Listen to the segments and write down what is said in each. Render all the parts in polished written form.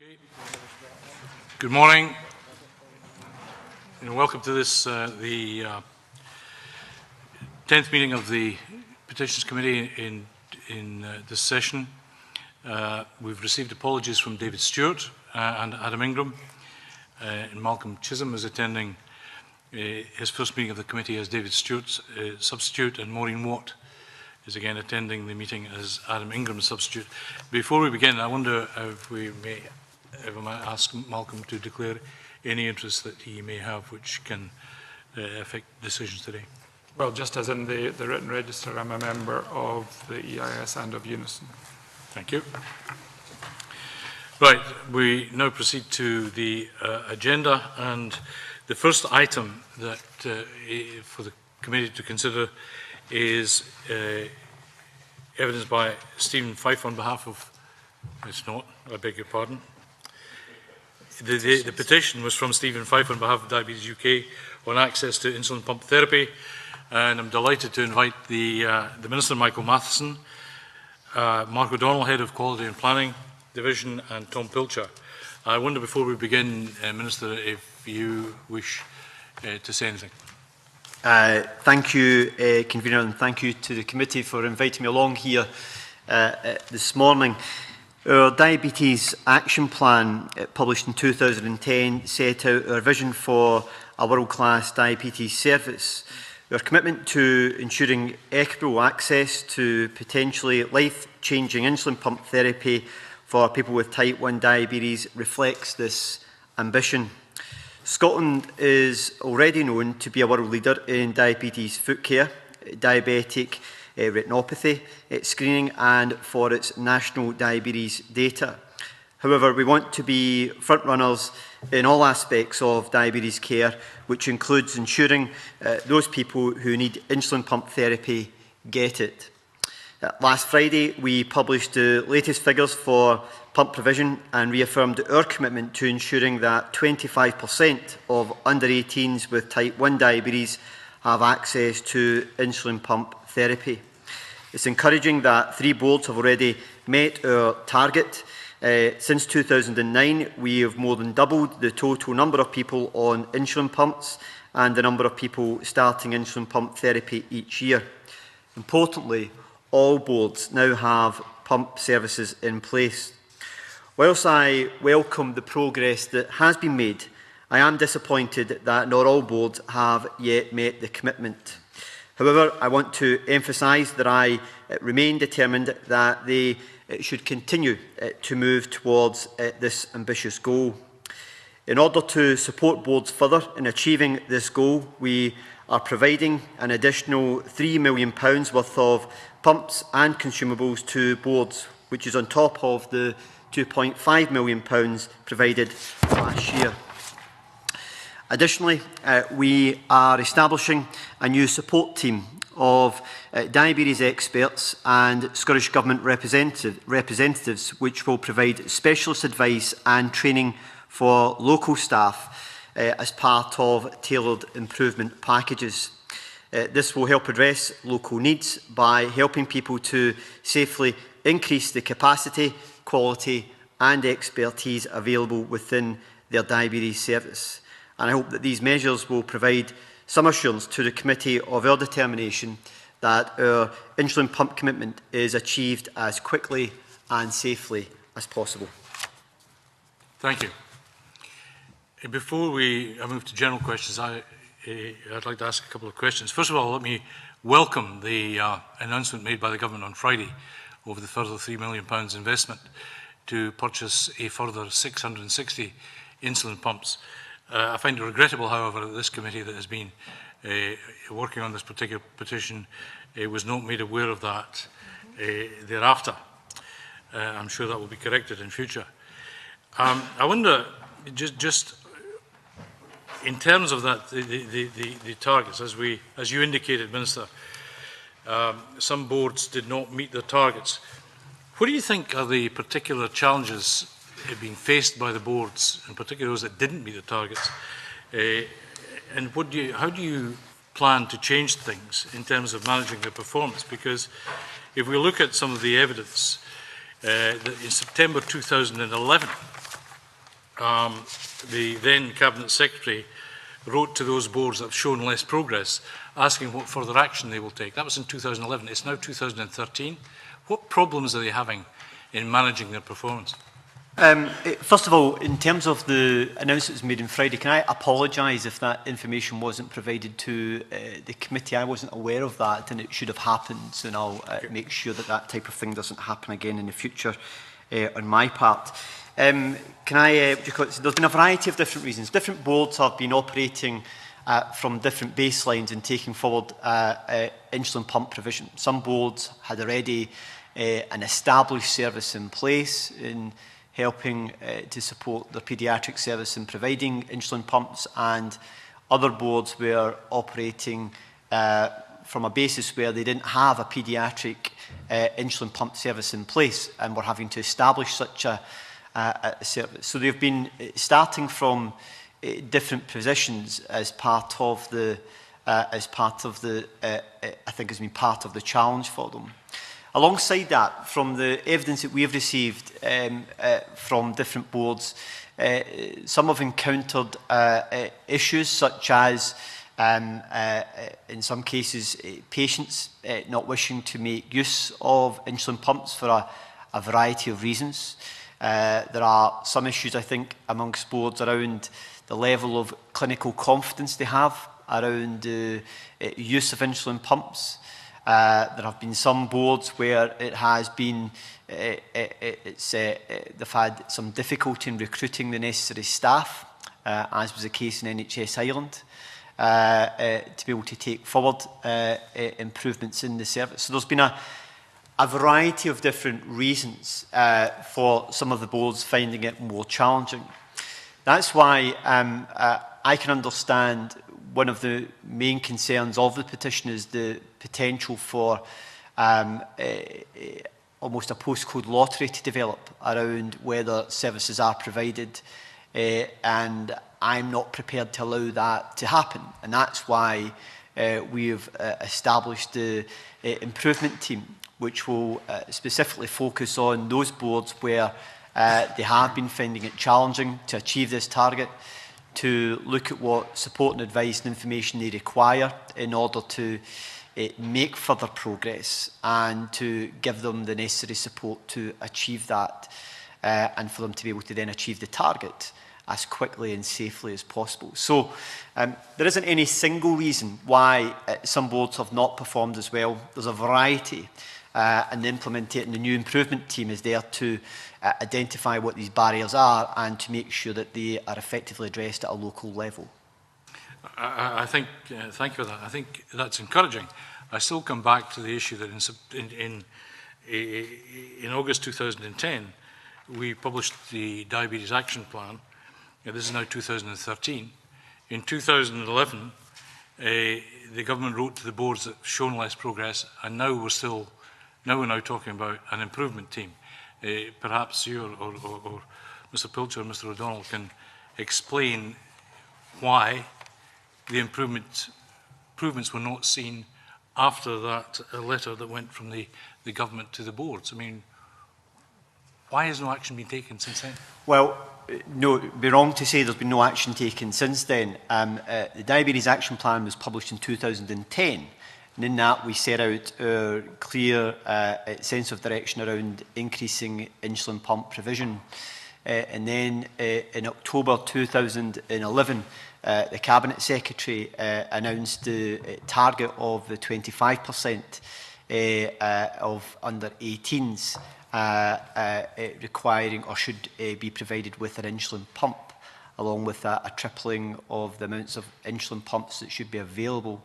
Okay. Good morning, and welcome to this, the 10th meeting of the Petitions Committee in this session. We've received apologies from David Stewart and Adam Ingram, and Malcolm Chisholm is attending his first meeting of the committee as David Stewart's substitute, and Maureen Watt is again attending the meeting as Adam Ingram's substitute. Before we begin, I wonder if I might ask Malcolm to declare any interest that he may have which can affect decisions today. Well, just as in the written register, I'm a member of the EIS and of Unison. Thank you. Right, we now proceed to the agenda, and the first item that for the committee to consider is evidence by Stephen Fife on behalf of, it's not, I beg your pardon. The petition was from Stephen Fife on behalf of Diabetes UK on access to insulin pump therapy, and I'm delighted to invite the Minister, Michael Matheson, Mark O'Donnell, Head of Quality and Planning Division, and Tom Pilcher. I wonder, before we begin, Minister, if you wish to say anything. Thank you, Convener, and thank you to the committee for inviting me along here this morning. Our Diabetes Action Plan, published in 2010, set out our vision for a world-class diabetes service. Our commitment to ensuring equitable access to potentially life-changing insulin pump therapy for people with type 1 diabetes reflects this ambition. Scotland is already known to be a world leader in diabetes foot care, diabetic retinopathy screening, and for its national diabetes data. However, we want to be front-runners in all aspects of diabetes care, which includes ensuring those people who need insulin pump therapy get it. Last Friday, we published the latest figures for pump provision and reaffirmed our commitment to ensuring that 25% of under-18s with type 1 diabetes have access to insulin pump therapy. It's encouraging that 3 boards have already met our target. Since 2009, we have more than doubled the total number of people on insulin pumps and the number of people starting insulin pump therapy each year. Importantly, all boards now have pump services in place. Whilst I welcome the progress that has been made, I am disappointed that not all boards have yet met the commitment. However, I want to emphasise that I remain determined that they should continue to move towards this ambitious goal. In order to support boards further in achieving this goal, we are providing an additional £3 million worth of pumps and consumables to boards, which is on top of the £2.5 million provided last year. Additionally, we are establishing a new support team of diabetes experts and Scottish Government representatives, which will provide specialist advice and training for local staff as part of tailored improvement packages. This will help address local needs by helping people to safely increase the capacity, quality and expertise available within their diabetes service. And I hope that these measures will provide some assurance to the committee of our determination that our insulin pump commitment is achieved as quickly and safely as possible. Thank you. Before I move to general questions, I'd like to ask a couple of questions. First of all, let me welcome the announcement made by the government on Friday over the further £3 million investment to purchase a further 660 insulin pumps. I find it regrettable, however, that this committee that has been working on this particular petition was not made aware of that thereafter. I'm sure that will be corrected in future. I wonder, just in terms of that, the targets, as you indicated, Minister, some boards did not meet their targets. What do you think are the particular challenges being faced by the boards, in particular those that didn't meet the targets, and how do you plan to change things in terms of managing their performance? Because if we look at some of the evidence, that in September 2011, the then Cabinet Secretary wrote to those boards that have shown less progress, asking what further action they will take. That was in 2011. It's now 2013. What problems are they having in managing their performance? First of all, in terms of the announcements made on Friday, can I apologise if that information wasn't provided to the committee? I wasn't aware of that, and it should have happened, and I'll make sure that that type of thing doesn't happen again in the future on my part. There's been a variety of different reasons. Different boards have been operating from different baselines and taking forward insulin pump provision. Some boards had already an established service in place in helping to support the paediatric service in providing insulin pumps, and other boards were operating from a basis where they didn't have a paediatric insulin pump service in place and were having to establish such a service. So they've been starting from different positions as part of the, I think has been part of the challenge for them. Alongside that, from the evidence that we have received from different boards, some have encountered issues such as, in some cases, patients not wishing to make use of insulin pumps for a variety of reasons. There are some issues, I think, amongst boards around the level of clinical confidence they have around the use of insulin pumps. There have been some boards where it has been, they've had some difficulty in recruiting the necessary staff, as was the case in NHS Ireland, to be able to take forward improvements in the service. So there's been a variety of different reasons for some of the boards finding it more challenging. That's why I can understand one of the main concerns of the petition is the potential for almost a postcode lottery to develop around whether services are provided, and I'm not prepared to allow that to happen. And that's why we have established the improvement team, which will specifically focus on those boards where they have been finding it challenging to achieve this target, to look at what support and advice and information they require in order to make further progress and to give them the necessary support to achieve that, and for them to be able to then achieve the target as quickly and safely as possible. So there isn't any single reason why some boards have not performed as well. There's a variety, and the new improvement team is there to identify what these barriers are and to make sure that they are effectively addressed at a local level. I think, thank you for that. I think that's encouraging. I still come back to the issue that in August 2010, we published the Diabetes Action Plan. This is now 2013. In 2011, the government wrote to the boards that have shown less progress, and now we're now talking about an improvement team. Perhaps you or Mr. Pilcher or Mr. O'Donnell can explain why the improvements were not seen after that letter that went from the government to the boards. I mean, why has no action been taken since then? Well, no, it would be wrong to say there's been no action taken since then. The Diabetes Action Plan was published in 2010. And in that, we set out a clear sense of direction around increasing insulin pump provision. And then in October 2011, the Cabinet Secretary announced the target of the 25% of under 18s requiring or should be provided with an insulin pump, along with a tripling of the amounts of insulin pumps that should be available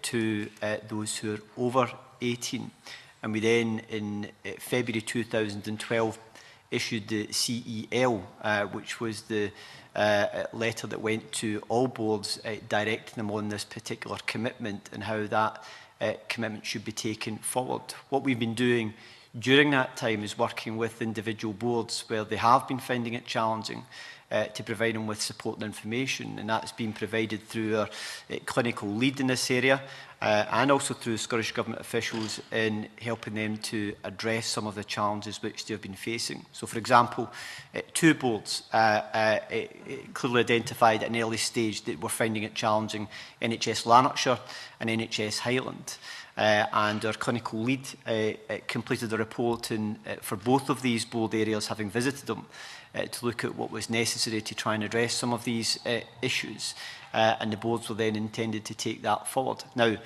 to those who are over 18. And we then, in February 2012, issued the CEL, which was the letter that went to all boards directing them on this particular commitment and how that commitment should be taken forward. What we've been doing during that time is working with individual boards where they have been finding it challenging to provide them with support and information, and that's been provided through our clinical lead in this area and also through Scottish Government officials in helping them to address some of the challenges which they have been facing. So, for example, 2 boards clearly identified at an early stage that were finding it challenging: NHS Lanarkshire and NHS Highland. And our clinical lead completed a report for both of these board areas, having visited them, to look at what was necessary to try and address some of these issues. And the boards were then intended to take that forward. Now,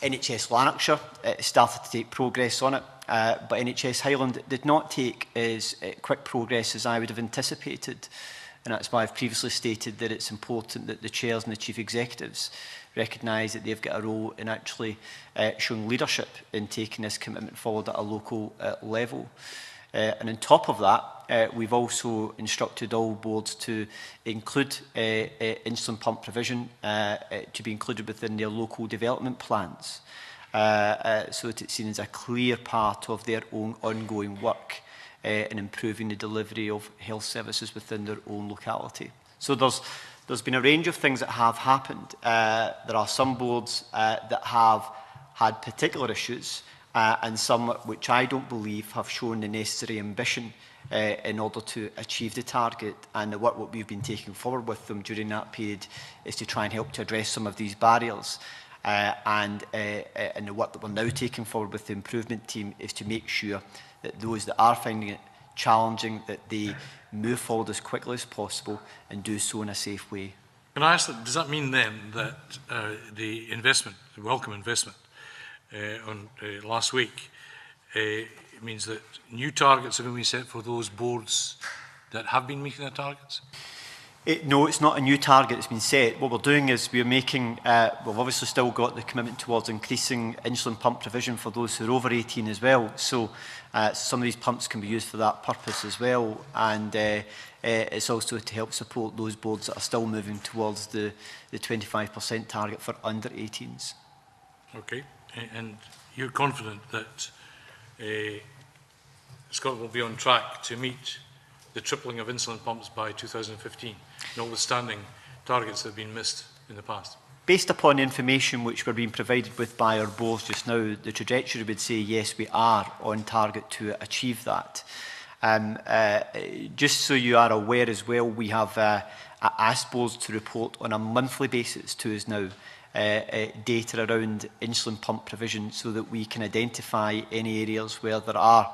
NHS Lanarkshire started to take progress on it, but NHS Highland did not take as quick progress as I would have anticipated. And that's why I've previously stated that it's important that the chairs and the chief executives recognise that they've got a role in actually showing leadership in taking this commitment forward at a local level. And on top of that, we've also instructed all boards to include insulin pump provision to be included within their local development plans, so that it's seen as a clear part of their own ongoing work in improving the delivery of health services within their own locality. So there's been a range of things that have happened. There are some boards that have had particular issues, and some which I don't believe have shown the necessary ambition in order to achieve the target. And the work that we've been taking forward with them during that period is to try and help to address some of these barriers. And the work that we're now taking forward with the improvement team is to make sure that those that are finding it challenging, that they move forward as quickly as possible and do so in a safe way. Can I ask, does that mean then that the investment, the welcome investment last week, means that new targets are going to be set for those boards that have been meeting their targets? No, it's not a new target that's been set. What we're doing is we're making, we've obviously still got the commitment towards increasing insulin pump provision for those who are over 18 as well. So some of these pumps can be used for that purpose as well. And it's also to help support those boards that are still moving towards the 25% target for under 18s. Okay. And you're confident that Scotland will be on track to meet the tripling of insulin pumps by 2015, notwithstanding targets that have been missed in the past? Based upon the information which we're being provided with by our boards just now, the trajectory would say yes, we are on target to achieve that. Just so you are aware as well, we have asked boards to report on a monthly basis to us now data around insulin pump provision, so that we can identify any areas where there are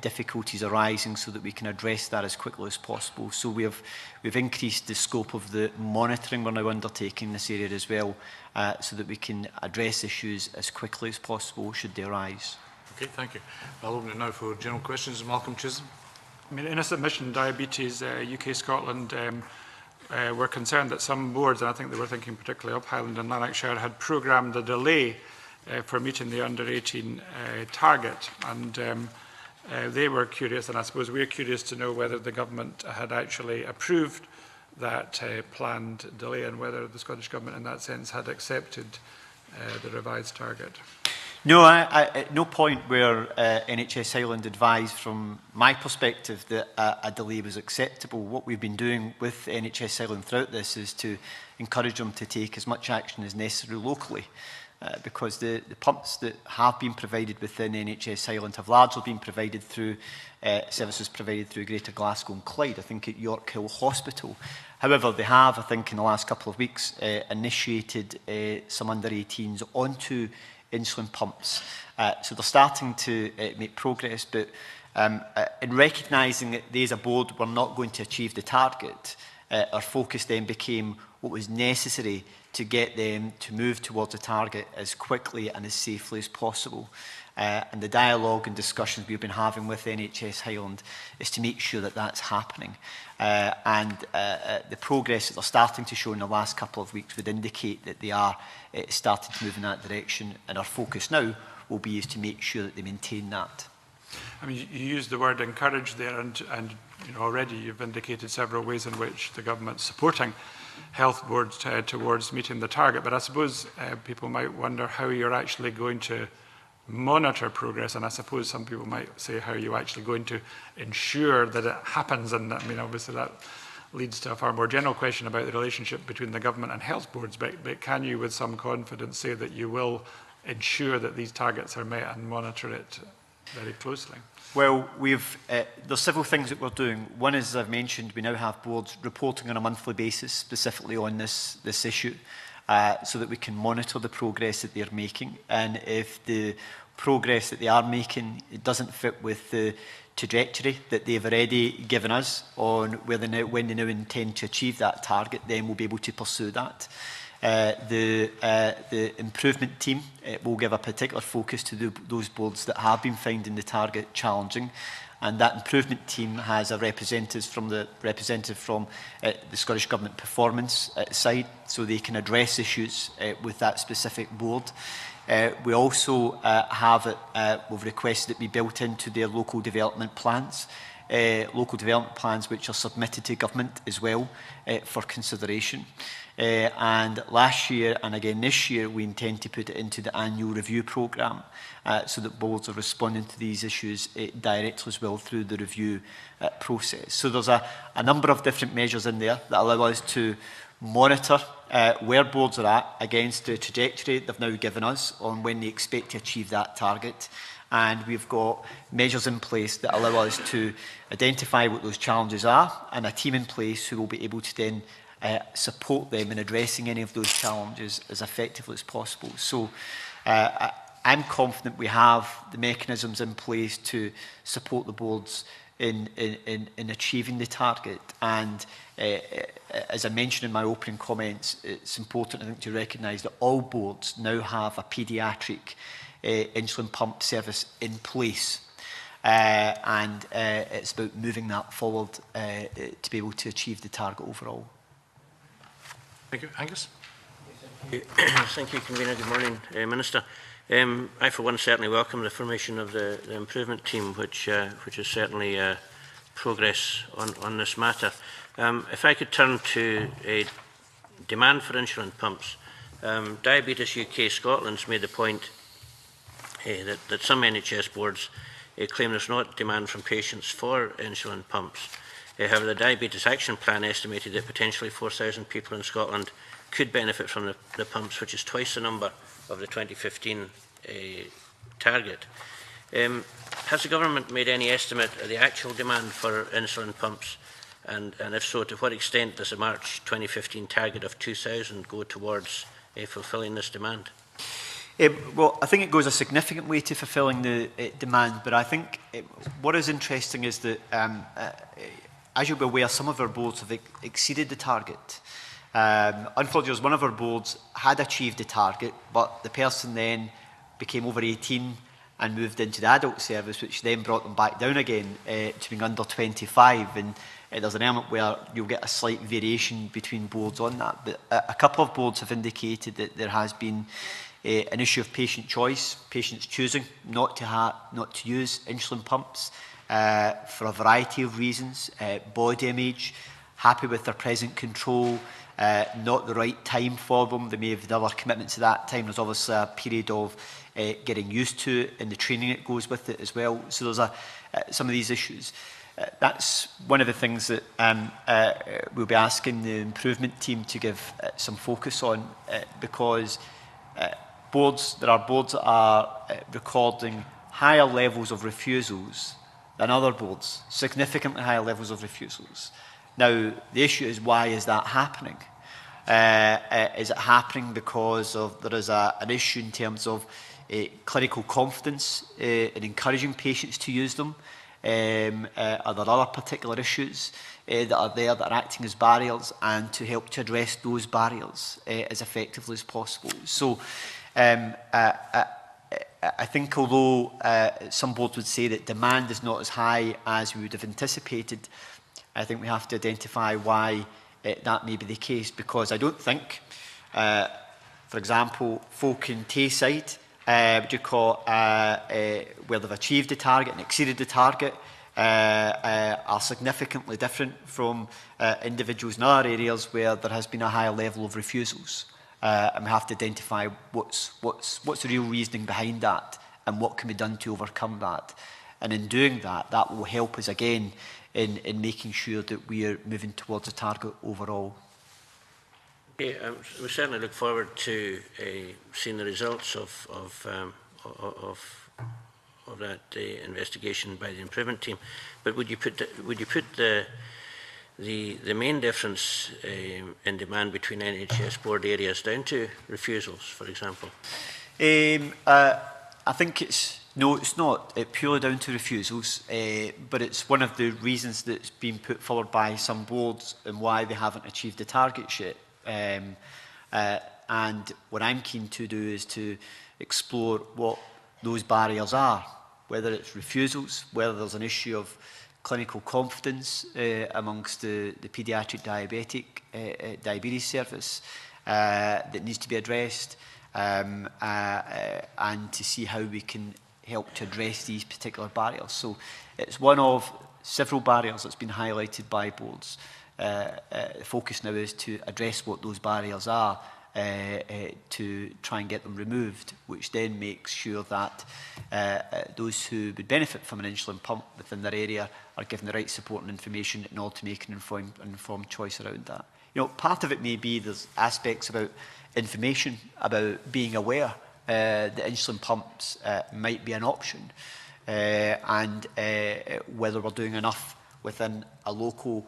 difficulties arising, so that we can address that as quickly as possible. So we've increased the scope of the monitoring we're now undertaking in this area as well, so that we can address issues as quickly as possible should they arise. Okay, thank you. I'll open it now for general questions. Malcolm Chisholm. I mean, in a submission, Diabetes UK Scotland were concerned that some boards, and I think they were thinking particularly of Highland and Lanarkshire, had programmed a delay for meeting the under-18 target. And they were curious, and I suppose we're curious to know whether the government had actually approved that planned delay, and whether the Scottish Government in that sense had accepted the revised target. No, at no point where NHS Highland advised from my perspective that a delay was acceptable. What we've been doing with NHS Highland throughout this is to encourage them to take as much action as necessary locally. Because the pumps that have been provided within NHS Highland have largely been provided through services provided through Greater Glasgow and Clyde, I think at York Hill Hospital. However, they have, I think in the last couple of weeks, initiated some under-18s onto insulin pumps. So they're starting to make progress, but in recognising that they as a board were not going to achieve the target, our focus then became what was necessary to get them to move towards the target as quickly and as safely as possible. And the dialogue and discussions we've been having with NHS Highland is to make sure that that's happening. And the progress that they're starting to show in the last couple of weeks would indicate that they are starting to move in that direction. And our focus now will be is to make sure that they maintain that. I mean, you used the word encourage there, and you know, already you've indicated several ways in which the government's supporting health boards towards meeting the target. But I suppose people might wonder how you're actually going to monitor progress, and I suppose some people might say how are you actually going to ensure that it happens, and I mean obviously that leads to a far more general question about the relationship between the government and health boards, but can you with some confidence say that you will ensure that these targets are met and monitor it very closely? Well, there's several things that we're doing. One is, as I've mentioned, we now have boards reporting on a monthly basis specifically on this issue, so that we can monitor the progress that they're making. And if the progress that they are making, it doesn't fit with the trajectory that they've already given us on when they now intend to achieve that target, then we'll be able to pursue that. The improvement team will give a particular focus to those boards that have been finding the target challenging, and that improvement team has a representative from the Scottish Government performance side, so they can address issues with that specific board. We also we've requested it be built into their local development plans. Which are submitted to government as well for consideration. And last year and again this year we intend to put it into the annual review programme so that boards are responding to these issues directly as well through the review process. So there's a number of different measures in there that allow us to monitor where boards are at against the trajectory they've now given us on when they expect to achieve that target. And we've got measures in place that allow us to identify what those challenges are, and a team in place who will be able to then support them in addressing any of those challenges as effectively as possible. So I'm confident we have the mechanisms in place to support the boards in achieving the target. And as I mentioned in my opening comments, it's important, I think, to recognise that all boards now have a paediatric insulin pump service in place, and it's about moving that forward to be able to achieve the target overall. Thank you. Angus? Thank you, Convener. Good morning, Minister. I, for one, certainly welcome the formation of the improvement team, which is certainly progress on this matter. If I could turn to a demand for insulin pumps. Diabetes UK Scotland's made the point that some NHS boards claim there's not demand from patients for insulin pumps. However, the Diabetes Action Plan estimated that potentially 4,000 people in Scotland could benefit from the pumps, which is twice the number of the 2015 target. Has the government made any estimate of the actual demand for insulin pumps? And if so, to what extent does the March 2015 target of 2,000 go towards fulfilling this demand? Well, I think it goes a significant way to fulfilling the demand, but I think what is interesting is that, as you'll be aware, some of our boards have exceeded the target. Unfortunately, one of our boards had achieved the target, but the person then became over 18 and moved into the adult service, which then brought them back down again to being under 25. And there's an element where you'll get a slight variation between boards on that. But a couple of boards have indicated that there has been an issue of patient choice, patients choosing not to use insulin pumps for a variety of reasons, body image, happy with their present control, not the right time for them. They may have other commitments at that time. There's obviously a period of getting used to it and the training that goes with it as well. So there's some of these issues. That's one of the things that we'll be asking the improvement team to give some focus on, because there are boards that are recording higher levels of refusals than other boards, significantly higher levels of refusals. Now, the issue is, why is that happening? Is it happening because there is an issue in terms of clinical confidence in encouraging patients to use them? Are there other particular issues that are there that are acting as barriers, and to help to address those barriers as effectively as possible? So I think although some boards would say that demand is not as high as we would have anticipated, I think we have to identify why that may be the case, because I don't think, for example, folk in Tayside, where they've achieved the target and exceeded the target, are significantly different from individuals in other areas where there has been a higher level of refusals. And we have to identify what's the real reasoning behind that, and what can be done to overcome that. And in doing that, that will help us again in making sure that we are moving towards a target overall. Okay, we certainly look forward to seeing the results of that investigation by the improvement team. But would you put the main difference in demand between NHS board areas down to refusals, for example? I think it's not purely down to refusals, but it's one of the reasons that's been put forward by some boards and why they haven't achieved the targets yet. And what I'm keen to do is to explore what those barriers are, whether it's refusals, whether there's an issue of clinical confidence amongst the paediatric diabetes service that needs to be addressed, and to see how we can help to address these particular barriers. So it's one of several barriers that's been highlighted by boards. The focus now is to address what those barriers are, to try and get them removed, which then makes sure that those who would benefit from an insulin pump within their area are given the right support and information in order to make an informed choice around that. You know, part of it may be there's aspects about information, about being aware that insulin pumps might be an option, and whether we're doing enough within a local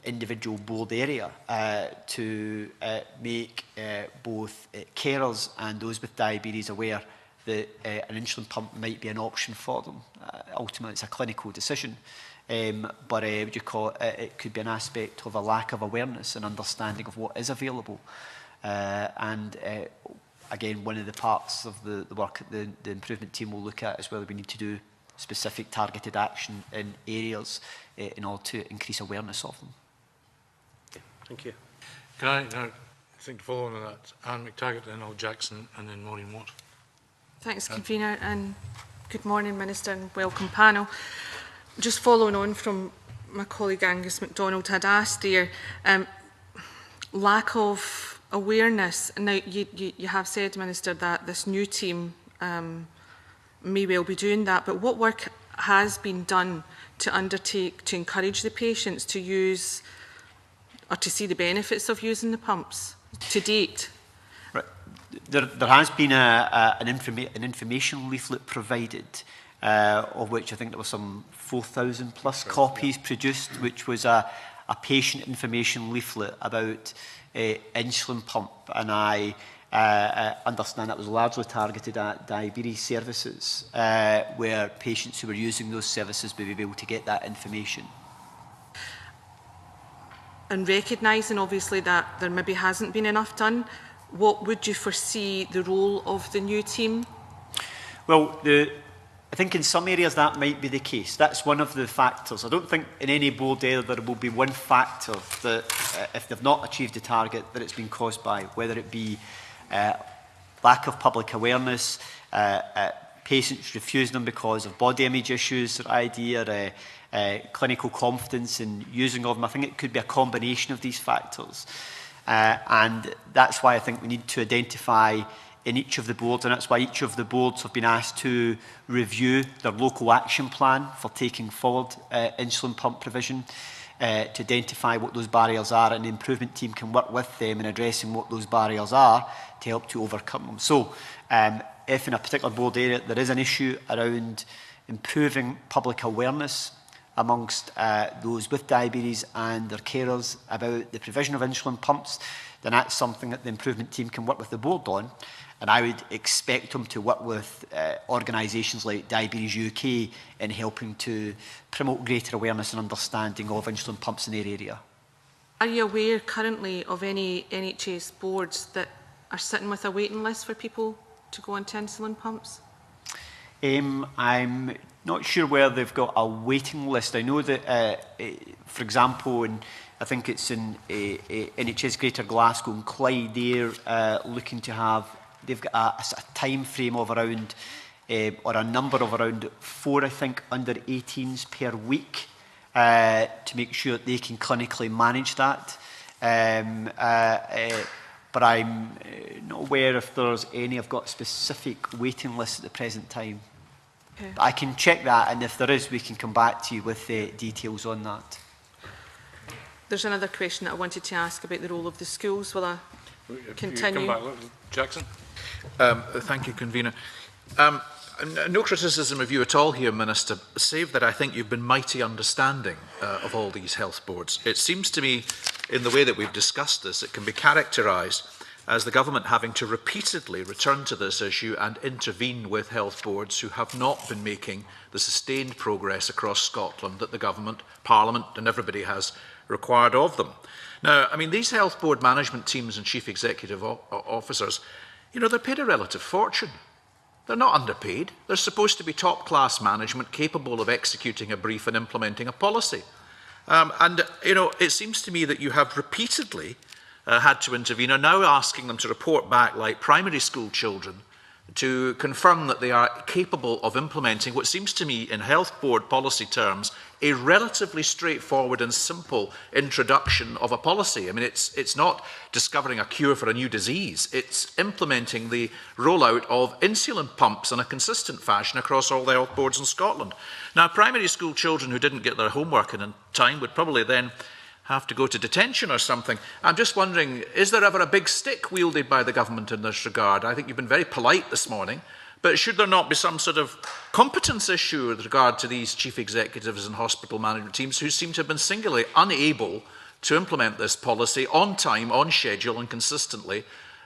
individual board area to make both carers and those with diabetes aware that an insulin pump might be an option for them. Ultimately, it's a clinical decision, but would you call it, it could be an aspect of a lack of awareness and understanding of what is available. Again, one of the parts of the work that the improvement team will look at is whether we need to do specific targeted action in areas in order to increase awareness of them. Okay, thank you. Can I now think, following on that, Anne McTaggart, then Al Jackson, and then Maureen Watt? Thanks, Convener, and good morning, Minister, and welcome panel. Just following on from my colleague Angus MacDonald had asked there, lack of awareness. Now, you have said, Minister, that this new team may well be doing that, but what work has been done to undertake to encourage the patients to use or to see the benefits of using the pumps to date? Right. There has been an information leaflet provided, of which I think there were some 4,000 plus copies produced, which was a patient information leaflet about insulin pump, and I understand that was largely targeted at diabetes services, where patients who were using those services would be able to get that information. And recognising obviously that there maybe hasn't been enough done, what would you foresee the role of the new team? Well, I think in some areas that might be the case. That's one of the factors. I don't think in any board area there will be one factor that, if they've not achieved the target, that it's been caused by, whether it be lack of public awareness, patients refusing them because of body image issues, or idea, clinical confidence in using of them. I think it could be a combination of these factors. And that's why I think we need to identify in each of the boards, and that's why each of the boards have been asked to review their local action plan for taking forward insulin pump provision, to identify what those barriers are, and the improvement team can work with them in addressing what those barriers are to help to overcome them. So if in a particular board area there is an issue around improving public awareness amongst those with diabetes and their carers about the provision of insulin pumps, then that's something that the improvement team can work with the board on. And I would expect them to work with organisations like Diabetes UK in helping to promote greater awareness and understanding of insulin pumps in their area. Are you aware currently of any NHS boards that are sitting with a waiting list for people to go onto insulin pumps? I'm not sure where they've got a waiting list. I know that, for example, I think it's in NHS Greater Glasgow and Clyde, they're looking to have, they've got a time frame of around, or a number of around 4, I think, under 18s per week, to make sure that they can clinically manage that. But but I'm not aware if there's any. I've got a specific waiting list at the present time. Okay. But I can check that, and if there is, we can come back to you with details on that. There's another question that I wanted to ask about the role of the schools. Will I continue? Come back. Jackson? Thank you, Convener. No criticism of you at all here, Minister, save that I think you've been mighty understanding of all these health boards. It seems to me, in the way that we've discussed this, it can be characterised as the government having to repeatedly return to this issue and intervene with health boards who have not been making the sustained progress across Scotland that the government, Parliament and everybody has required of them. Now, I mean, these health board management teams and chief executive officers, you know, they're paid a relative fortune. They're not underpaid. They're supposed to be top-class management capable of executing a brief and implementing a policy. And, you know, it seems to me that you have repeatedly had to intervene, are now asking them to report back like primary school children to confirm that they are capable of implementing what seems to me, in health board policy terms, a relatively straightforward and simple introduction of a policy. I mean, it's not discovering a cure for a new disease. It's implementing the rollout of insulin pumps in a consistent fashion across all the health boards in Scotland. Now, primary school children who didn't get their homework in time would probably then have to go to detention or something. I'm just wondering, is there ever a big stick wielded by the government in this regard? I think you've been very polite this morning, but should there not be some sort of competence issue with regard to these chief executives and hospital management teams who seem to have been singularly unable to implement this policy on time, on schedule and consistently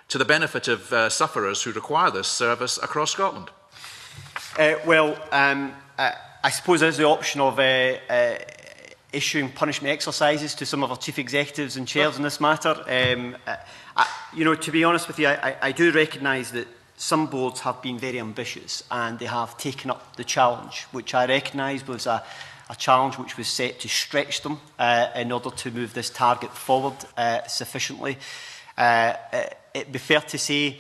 to the benefit of sufferers who require this service across Scotland? I suppose there's the option of issuing punishment exercises to some of our chief executives and chairs in this matter. You know, to be honest with you, I do recognise that some boards have been very ambitious and they have taken up the challenge, which I recognise was a challenge which was set to stretch them in order to move this target forward sufficiently. It'd be fair to say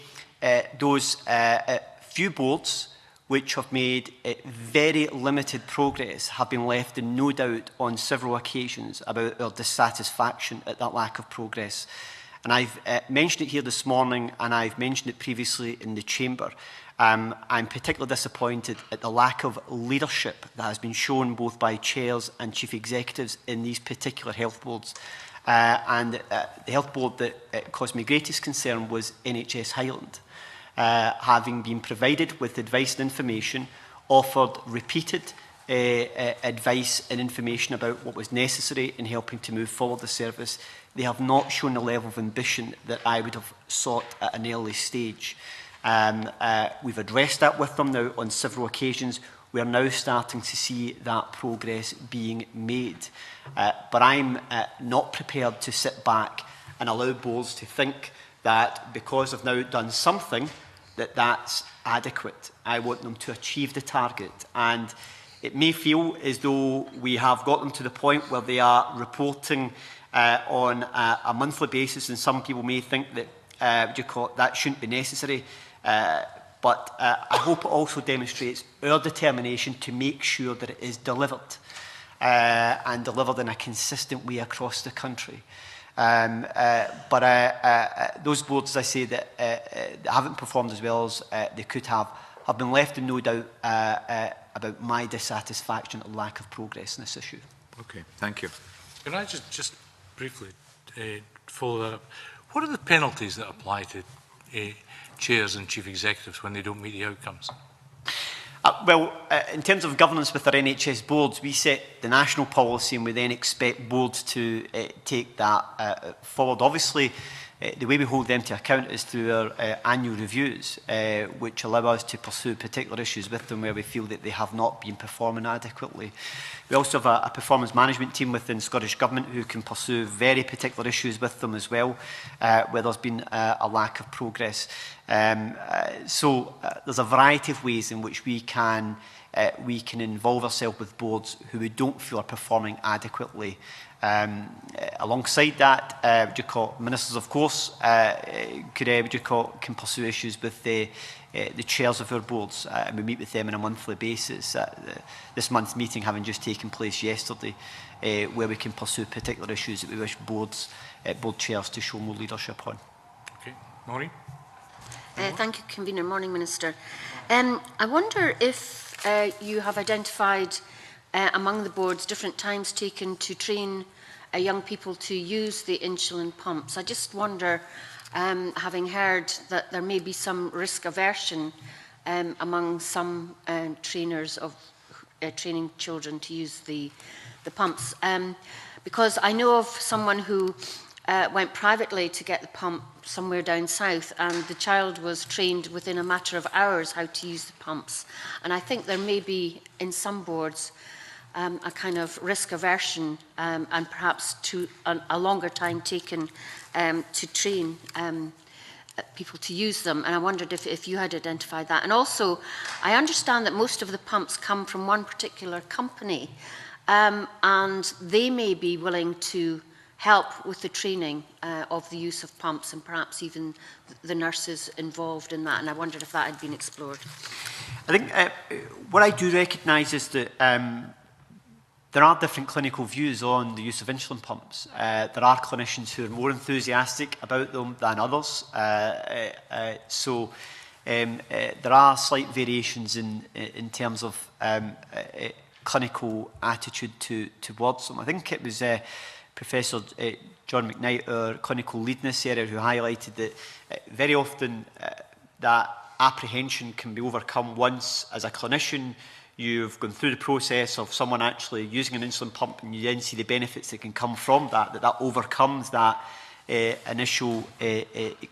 those few boards which have made very limited progress have been left in no doubt on several occasions about our dissatisfaction at that lack of progress. And I've mentioned it here this morning and I've mentioned it previously in the Chamber. I'm particularly disappointed at the lack of leadership that has been shown both by chairs and chief executives in these particular health boards. The health board that caused me greatest concern was NHS Highland. Having been provided with advice and information, offered repeated advice and information about what was necessary in helping to move forward the service, they have not shown the level of ambition that I would have sought at an early stage. We've addressed that with them now on several occasions. We are now starting to see that progress being made. But I'm not prepared to sit back and allow boards to think that because they've now done something, that's adequate. I want them to achieve the target. And it may feel as though we have got them to the point where they are reporting on a monthly basis, and some people may think that that shouldn't be necessary. But I hope it also demonstrates our determination to make sure that it is delivered and delivered in a consistent way across the country. Those boards, as I say, that haven't performed as well as they could have been left in no doubt about my dissatisfaction at the lack of progress in this issue. Okay, thank you. Can I just briefly follow that up? What are the penalties that apply to chairs and chief executives when they don't meet the outcomes? In terms of governance with our NHS boards, we set the national policy and we then expect boards to take that forward. Obviously, the way we hold them to account is through our annual reviews, which allow us to pursue particular issues with them where we feel that they have not been performing adequately. We also have a performance management team within Scottish Government who can pursue very particular issues with them as well, where there's been a lack of progress. So there's a variety of ways in which we can involve ourselves with boards who we don't feel are performing adequately. Alongside that, ministers, of course, can pursue issues with the chairs of our boards, and we meet with them on a monthly basis. This month's meeting having just taken place yesterday, where we can pursue particular issues that we wish board chairs to show more leadership on. Okay, Maureen? Thank you, Convener. Morning, Minister. I wonder if you have identified among the boards different times taken to train young people to use the insulin pumps. I just wonder, having heard that there may be some risk aversion among some trainers of training children to use the pumps. Because I know of someone who went privately to get the pump somewhere down south, and the child was trained within a matter of hours how to use the pumps. And I think there may be, in some boards, a kind of risk aversion and perhaps to a longer time taken to train people to use them. And I wondered if you had identified that. And also, I understand that most of the pumps come from one particular company, and they may be willing to help with the training of the use of pumps, and perhaps even the nurses involved in that. And I wondered if that had been explored. I think what I do recognise is that there are different clinical views on the use of insulin pumps. There are clinicians who are more enthusiastic about them than others. So there are slight variations in terms of clinical attitude towards them. I think it was Professor John McKnight, our clinical lead in this area, who highlighted that very often that apprehension can be overcome once, as a clinician, you've gone through the process of someone actually using an insulin pump, and you then see the benefits that can come from that overcomes that initial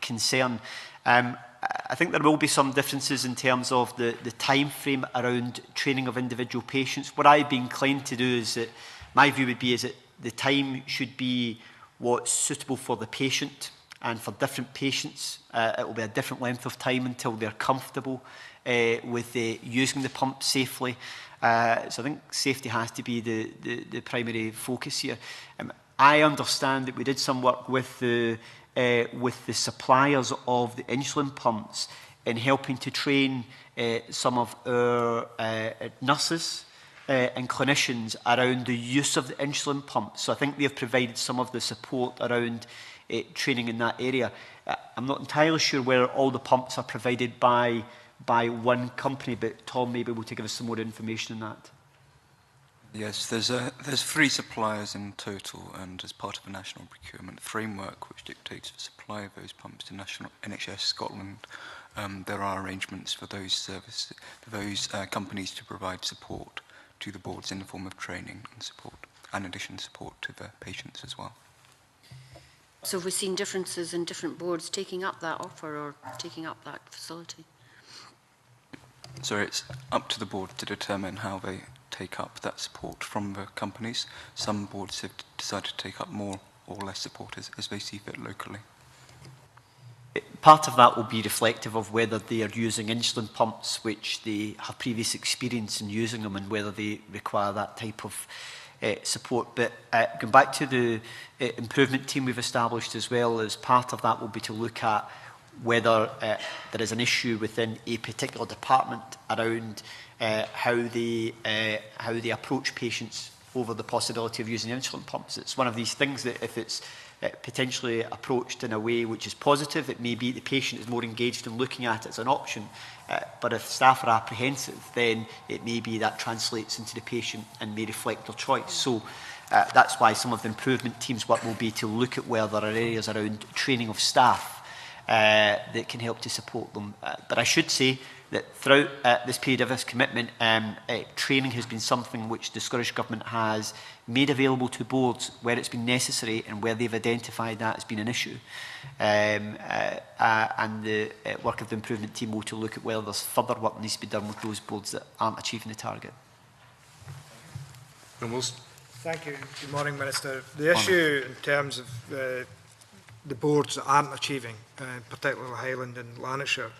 concern. I think there will be some differences in terms of the time frame around training of individual patients. What I'd be inclined to do is that, my view would be, is that the time should be what's suitable for the patient, and for different patients it will be a different length of time until they're comfortable with using the pump safely. So I think safety has to be the primary focus here. I understand that we did some work with the suppliers of the insulin pumps in helping to train some of our nurses and clinicians around the use of the insulin pump. So I think they've provided some of the support around training in that area. I'm not entirely sure whether all the pumps are provided by one company, but Tom may be able to give us some more information on that. Yes, there's 3 suppliers in total, and as part of a national procurement framework which dictates the supply of those pumps to national NHS Scotland, there are arrangements for those companies to provide support to the boards in the form of training and support, and additional support to the patients as well. So have we seen differences in different boards taking up that offer or taking up that facility? So it's up to the board to determine how they take up that support from the companies. Some boards have decided to take up more or less support as they see fit locally. Part of that will be reflective of whether they are using insulin pumps, which they have previous experience in using them, and whether they require that type of support. But going back to the improvement team we've established as well, as part of that will be to look at whether there is an issue within a particular department around how they approach patients over the possibility of using insulin pumps. It's one of these things that if it's potentially approached in a way which is positive, it may be the patient is more engaged in looking at it as an option. But if staff are apprehensive, then it may be that translates into the patient and may reflect their choice. So that's why some of the improvement team's work will be to look at where there are areas around training of staff that can help to support them. But I should say that throughout this period of this commitment, training has been something which the Scottish Government has made available to boards where it's been necessary and where they've identified that as being an issue. And the work of the improvement team will to look at whether there's further work that needs to be done with those boards that aren't achieving the target. Thank you. Good morning, Minister. The issue in terms of the boards that aren't achieving, particularly Highland and Lanarkshire,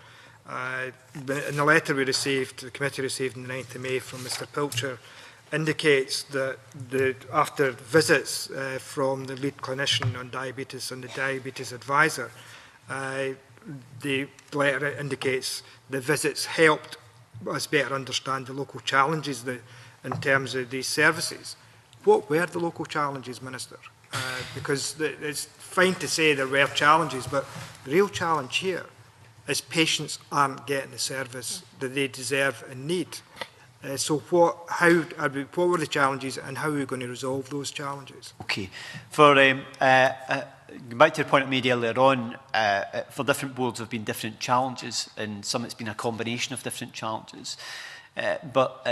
in the letter we received, the committee received on the 9th of May from Mr Pilcher, indicates that after visits from the lead clinician on diabetes and the diabetes advisor, the letter indicates the visits helped us better understand the local challenges in terms of these services. What were the local challenges, Minister? Because it's fine to say there were challenges, but the real challenge here is patients aren't getting the service that they deserve and need. So what were the challenges and how are we going to resolve those challenges? Okay. For going back to the point I made earlier on, for different boards there have been different challenges, and some it's been a combination of different challenges. But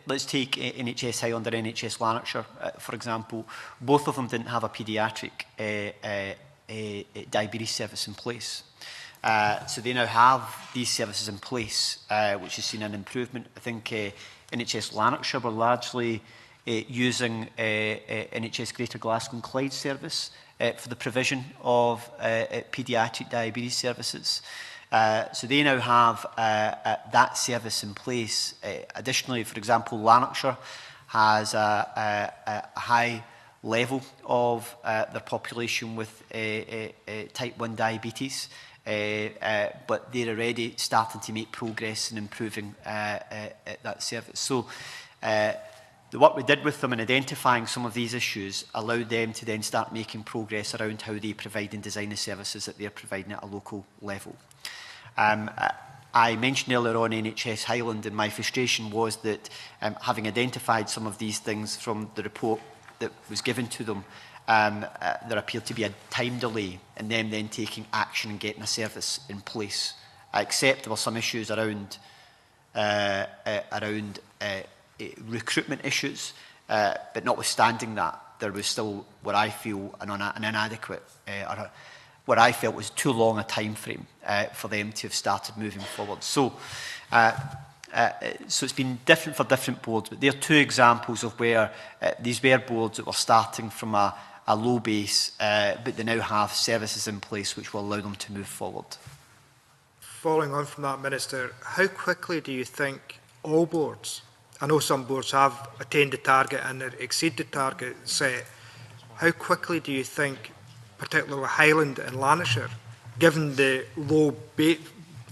let's take NHS Highland or NHS Lanarkshire, for example. Both of them didn't have a paediatric diabetes service in place. So they now have these services in place, which has seen an improvement. I think NHS Lanarkshire were largely using NHS Greater Glasgow and Clyde service for the provision of paediatric diabetes services. So they now have that service in place. Additionally, for example, Lanarkshire has a high level of their population with type 1 diabetes. But they're already starting to make progress in improving that service. So the work we did with them in identifying some of these issues allowed them to then start making progress around how they provide and design the services that they're providing at a local level. I mentioned earlier on NHS Highland, and my frustration was that having identified some of these things from the report that was given to them, there appeared to be a time delay in them then taking action and getting a service in place. I accept there were some issues around recruitment issues, but notwithstanding that, there was still what I feel an inadequate, or what I felt was too long a time frame for them to have started moving forward. So it's been different for different boards, but there are two examples of where these were boards that were starting from a low base, but they now have services in place which will allow them to move forward. Following on from that, Minister, how quickly do you think all boards, I know some boards have attained the target and exceed the target set, how quickly do you think, particularly Highland and Lanarkshire, given the low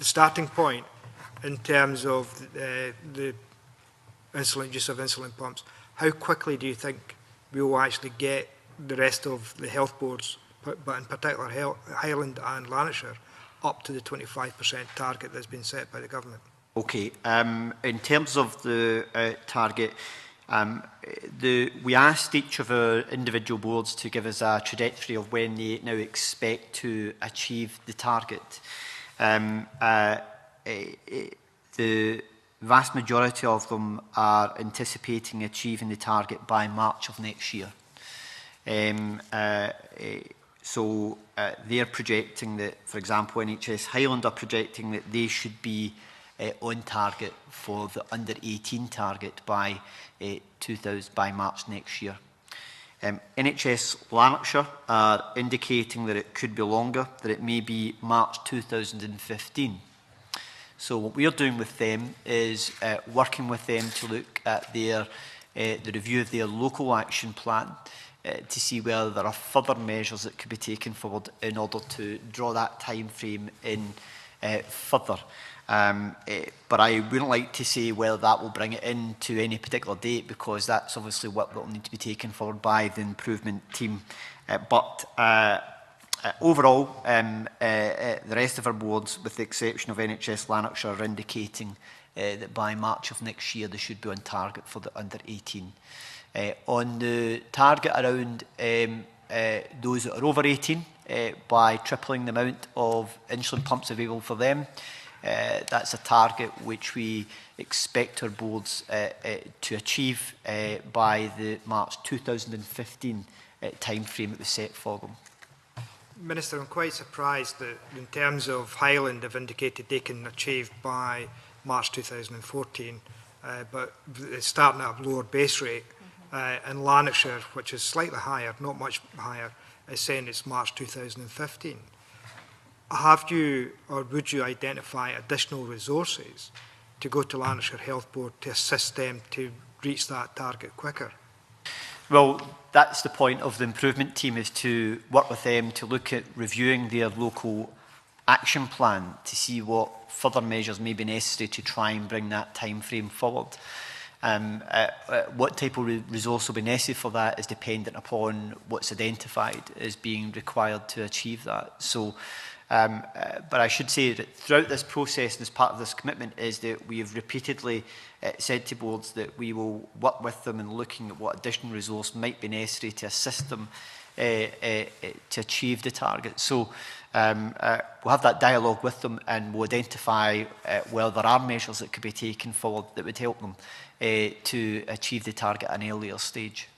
starting point in terms of the use of insulin pumps, how quickly do you think we will actually get the rest of the health boards, but in particular Highland and Lanarkshire, up to the 25% target that's been set by the government? Okay, in terms of the target, we asked each of our individual boards to give us a trajectory of when they now expect to achieve the target. The vast majority of them are anticipating achieving the target by March of next year. So they're projecting that, for example, NHS Highland are projecting that they should be on target for the under 18 target by March next year. NHS Lanarkshire are indicating that it could be longer, that it may be March 2015. So what we are doing with them is working with them to look at their the review of their local action plan to see whether there are further measures that could be taken forward in order to draw that time frame in further. But I wouldn't like to say whether that will bring it into any particular date, because that's obviously what will need to be taken forward by the improvement team. Overall, the rest of our boards, with the exception of NHS Lanarkshire, are indicating that by March of next year they should be on target for the under 18. On the target around those that are over 18, by tripling the amount of insulin pumps available for them, that's a target which we expect our boards to achieve by the March 2015 time frame that was set for them. Minister, I'm quite surprised that in terms of Highland have indicated they can achieve by March 2014, but it's starting at a lower base rate. And Lanarkshire, which is slightly higher, not much higher, is saying it's March 2015. Have you or would you identify additional resources to go to Lanarkshire Health Board to assist them to reach that target quicker? Well, that's the point of the improvement team, is to work with them to look at reviewing their local action plan to see what further measures may be necessary to try and bring that time frame forward. What type of resource will be necessary for that is dependent upon what's identified as being required to achieve that. So, but I should say that throughout this process, and as part of this commitment, is that we have repeatedly said to boards that we will work with them in looking at what additional resource might be necessary to assist them to achieve the target. So we'll have that dialogue with them, and we'll identify whether there are measures that could be taken forward that would help them to achieve the target at an earlier stage.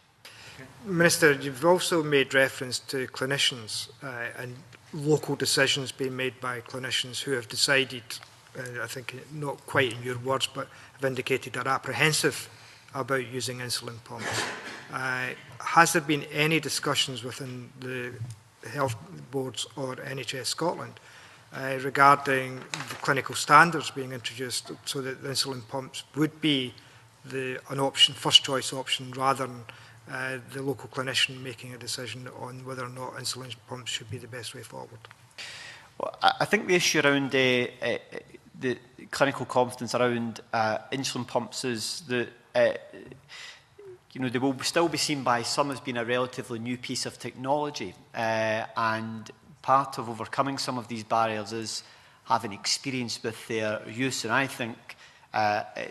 Minister, you've also made reference to clinicians and local decisions being made by clinicians who have decided, I think not quite in your words, but have indicated they're apprehensive about using insulin pumps. Has there been any discussions within the health boards or NHS Scotland regarding the clinical standards being introduced so that the insulin pumps would be an option, first choice option, rather than the local clinician making a decision on whether or not insulin pumps should be the best way forward? Well, I think the issue around the clinical confidence around insulin pumps is that you know, they will still be seen by some as being a relatively new piece of technology, and part of overcoming some of these barriers is having experience with their use, and I think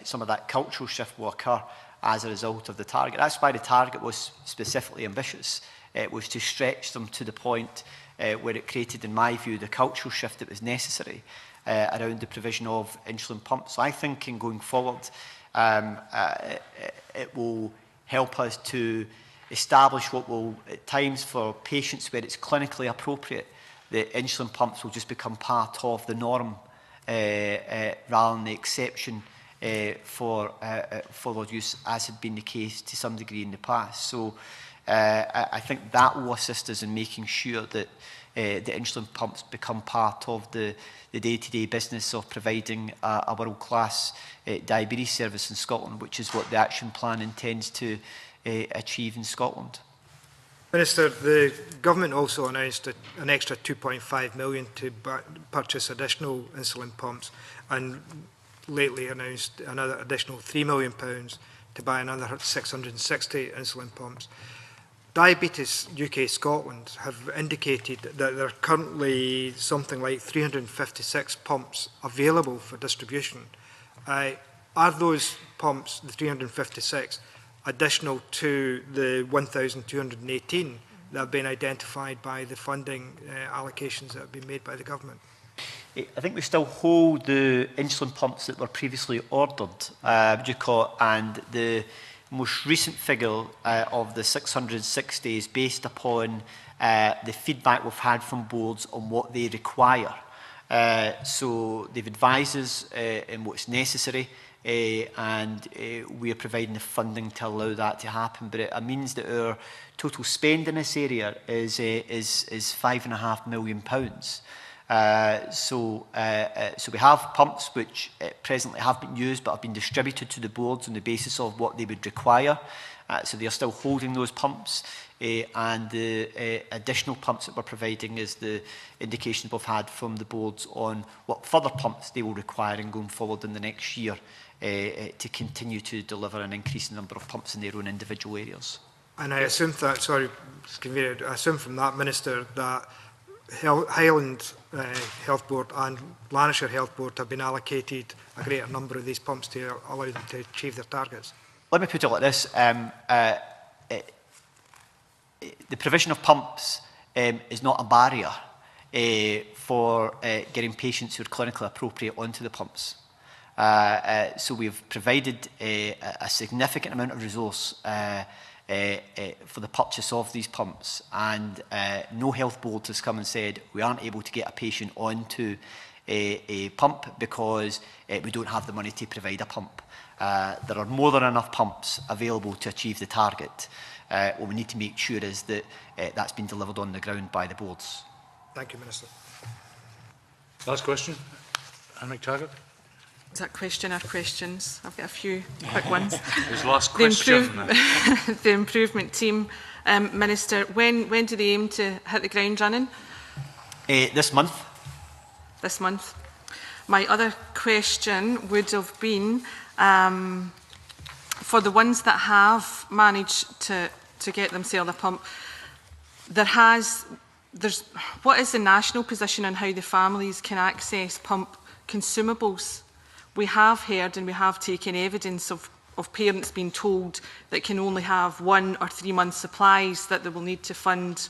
some of that cultural shift will occur as a result of the target. That's why the target was specifically ambitious. It was to stretch them to the point where it created, in my view, the cultural shift that was necessary around the provision of insulin pumps. So I think in going forward, it will help us to establish what will, at times for patients where it's clinically appropriate, the insulin pumps will just become part of the norm rather than the exception for their use, as had been the case to some degree in the past. So I think that will assist us in making sure that the insulin pumps become part of the day-to-day business of providing a world-class diabetes service in Scotland, which is what the action plan intends to achieve in Scotland. Minister, the government also announced an extra £2.5 million to purchase additional insulin pumps, and lately announced another additional £3 million to buy another 660 insulin pumps. Diabetes UK Scotland have indicated that there are currently something like 356 pumps available for distribution. Are those pumps, the 356, additional to the 1,218 that have been identified by the funding allocations that have been made by the government? I think we still hold the insulin pumps that were previously ordered, and the most recent figure of the 660 is based upon the feedback we've had from boards on what they require. So they've advised us in what's necessary, and we are providing the funding to allow that to happen. But it means that our total spend in this area is £5.5 million. So we have pumps which presently have been used but have been distributed to the boards on the basis of what they would require. So they are still holding those pumps, and the additional pumps that we're providing is the indications we've had from the boards on what further pumps they will require in going forward in the next year to continue to deliver an increasing number of pumps in their own individual areas. And I assume that, sorry, I assume from that, Minister, that Highland Health Board and Lanarkshire Health Board have been allocated a greater number of these pumps to allow them to achieve their targets. Let me put it like this. The provision of pumps is not a barrier for getting patients who are clinically appropriate onto the pumps. So we've provided a significant amount of resource for the purchase of these pumps, and no health board has come and said we aren't able to get a patient onto a pump because we don't have the money to provide a pump. There are more than enough pumps available to achieve the target. What we need to make sure is that that's been delivered on the ground by the boards. Thank you, Minister. Last question, Anne McTaggart. Is that question or questions? I've got a few quick ones. His last question. The improvement team, Minister, when do they aim to hit the ground running? This month. This month. My other question would have been, for the ones that have managed to get themselves a pump, there's what is the national position on how the families can access pump consumables? We have heard and we have taken evidence of parents being told that can only have 1 or 3 months supplies, that they will need to fund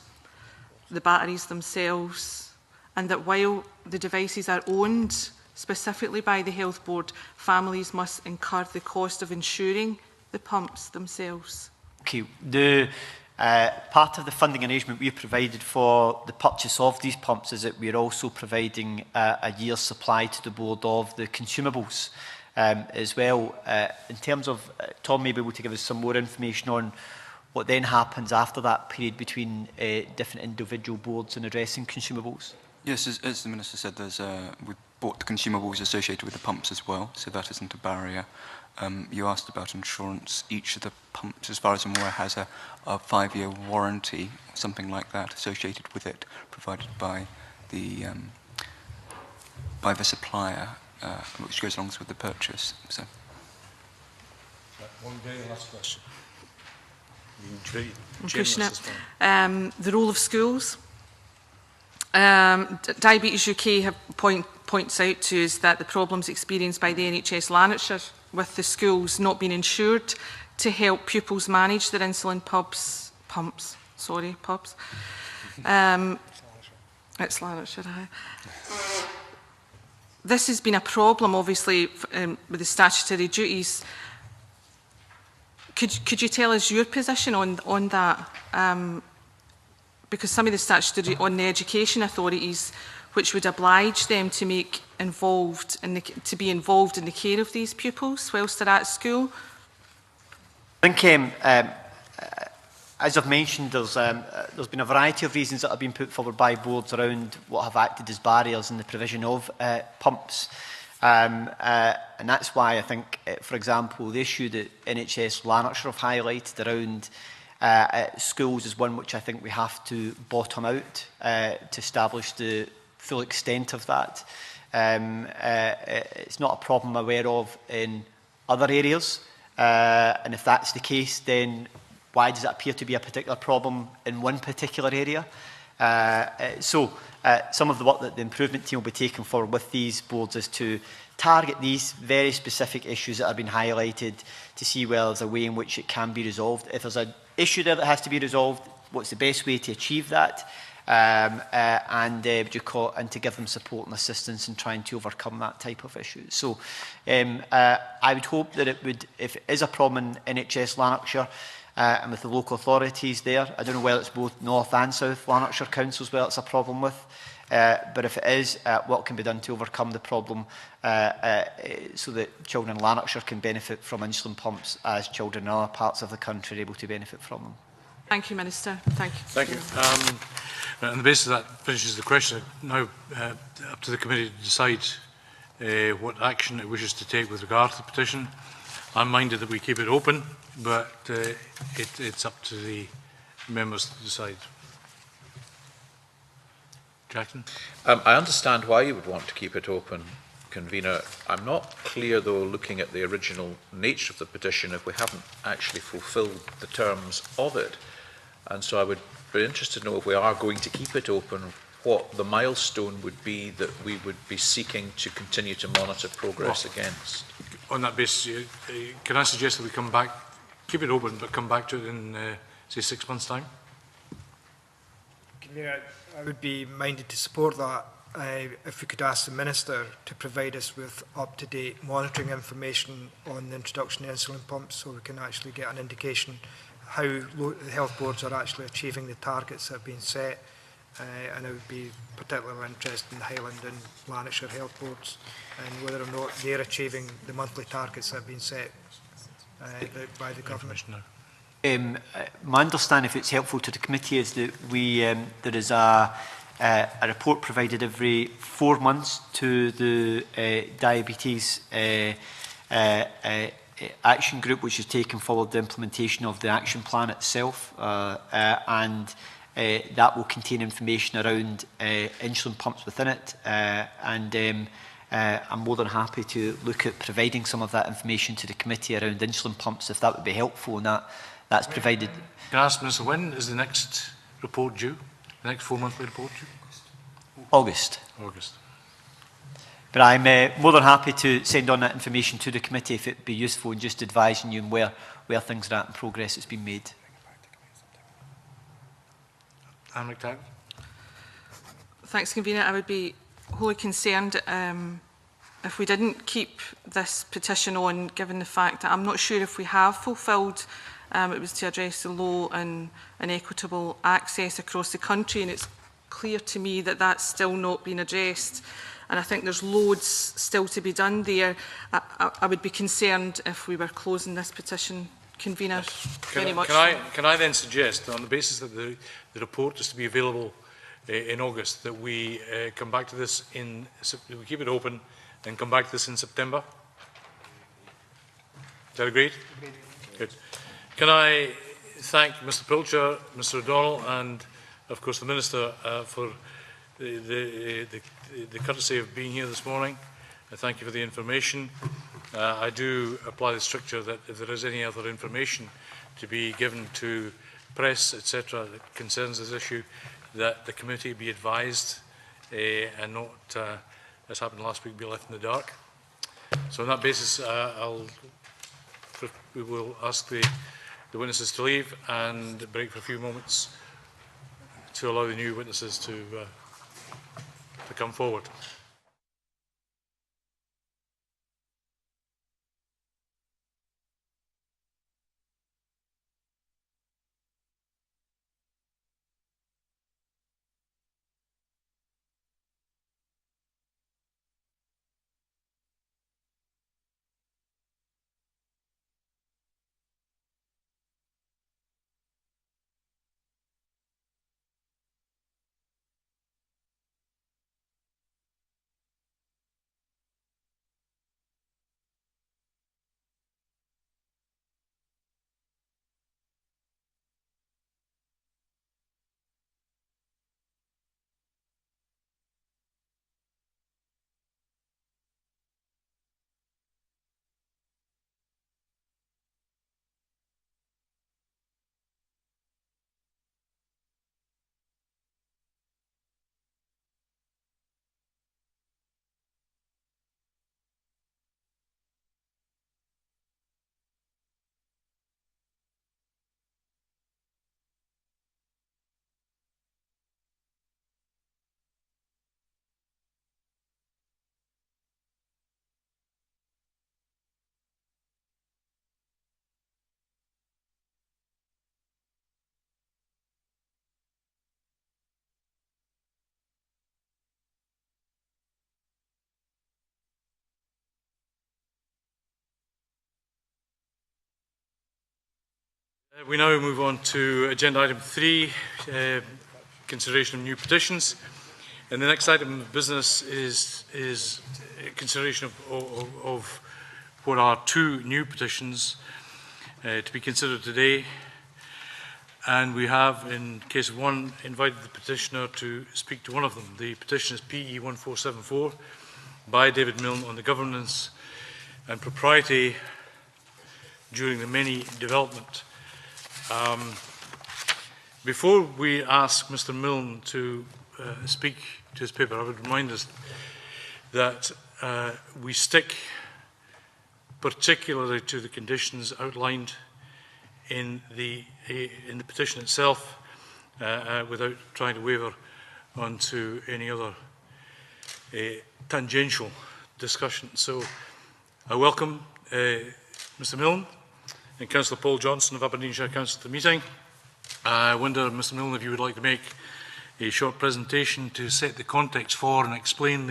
the batteries themselves, and that while the devices are owned specifically by the Health Board, families must incur the cost of insuring the pumps themselves. Okay, the part of the funding arrangement we've provided for the purchase of these pumps is that we're also providing a year's supply to the board of the consumables as well. In terms of, Tom may be able to give us some more information on what then happens after that period between different individual boards and addressing consumables. Yes, as the Minister said, we've bought the consumables associated with the pumps as well, so that isn't a barrier. You asked about insurance. Each of the pumps, as far as I'm aware, has a 5-year warranty, something like that, associated with it, provided by the supplier, which goes along with the purchase. So. One very last question. I'm pushing it. The role of schools. Diabetes UK points out to us that the problems experienced by the NHS Lanarkshire with the schools not being insured to help pupils manage their insulin pumps. It's Lanarkshire. This has been a problem, obviously, with the statutory duties. Could you tell us your position on that? Because some of the statutory on the education authorities, which would oblige them to be involved in the care of these pupils whilst they're at school. I think, as I've mentioned, there's been a variety of reasons that have been put forward by boards around what have acted as barriers in the provision of pumps. And that's why I think, for example, the issue that NHS Lanarkshire have highlighted around schools is one which I think we have to bottom out to establish the full extent of that. It's not a problem I'm aware of in other areas, and if that's the case, then why does it appear to be a particular problem in one particular area? Some of the work that the improvement team will be taking forward with these boards is to target these very specific issues that have been highlighted to see whether there's a way in which it can be resolved. If there's an issue there that has to be resolved, what's the best way to achieve that? And to give them support and assistance in trying to overcome that type of issue. So I would hope that it would, if it is a problem in NHS Lanarkshire and with the local authorities there, I don't know whether it's both North and South Lanarkshire councils where it's a problem with, but if it is, what can be done to overcome the problem so that children in Lanarkshire can benefit from insulin pumps as children in other parts of the country are able to benefit from them. Thank you, Minister. Thank you. Thank you. On the basis of that finishes the question. Now up to the committee to decide what action it wishes to take with regard to the petition. I'm minded that we keep it open, but it's up to the members to decide. Jackson? I understand why you would want to keep it open, Convener. I'm not clear, though, looking at the original nature of the petition, if we haven't actually fulfilled the terms of it. And so I would be interested to know, if we are going to keep it open, what the milestone would be that we would be seeking to continue to monitor progress against. On that basis, can I suggest that we come back, keep it open, but come back to it in, say, 6 months' time? I would be minded to support that if we could ask the Minister to provide us with up-to-date monitoring information on the introduction of insulin pumps, so we can actually get an indication how the health boards are actually achieving the targets that have been set. And I would be particularly interested in the Highland and Lanarkshire health boards and whether or not they're achieving the monthly targets that have been set by the government. My understanding, if it's helpful to the committee, is that there is a report provided every 4 months to the diabetes action group, which is taking forward the implementation of the action plan itself, and that will contain information around insulin pumps within it, and I'm more than happy to look at providing some of that information to the committee around insulin pumps, if that would be helpful, and that's provided. Can I ask, Minister, when is the next report due? The next 4-monthly report due? August. August. But I'm more than happy to send on that information to the committee if it would be useful, and just advising you on where things are at and progress that's been made. Anne McTaggart. Thanks, Convener. I would be wholly concerned if we didn't keep this petition on, given the fact that I'm not sure if we have fulfilled it was to address the low and equitable access across the country, and it's clear to me that that's still not been addressed. And I think there's loads still to be done there. I would be concerned if we were closing this petition, Convener. Can I then suggest, on the basis that the report is to be available in August, that we come back to this we keep it open and come back to this in September? Is that agreed? Good. Can I thank Mr. Pilcher, Mr. O'Donnell, and of course the Minister for the courtesy of being here this morning. Thank you for the information. I do apply the stricture that if there is any other information to be given to press, etc., that concerns this issue, that the committee be advised and not, as happened last week, be left in the dark. So on that basis, we will ask the witnesses to leave and break for a few moments to allow the new witnesses to come forward. We now move on to agenda item 3, consideration of new petitions. And the next item of business is consideration of what are 2 new petitions to be considered today. And we have, in case of one, invited the petitioner to speak to one of them. The petition is PE 1474 by David Milne on the governance and propriety during the Menie-Development. Before we ask Mr. Milne to speak to his paper, I would remind us that we stick particularly to the conditions outlined in the petition itself, without trying to waver onto any other tangential discussion. So I welcome Mr. Milne and Councillor Paul Johnson of Aberdeenshire Council to the meeting. I wonder, Mr. Milne, if you would like to make a short presentation to set the context for and explain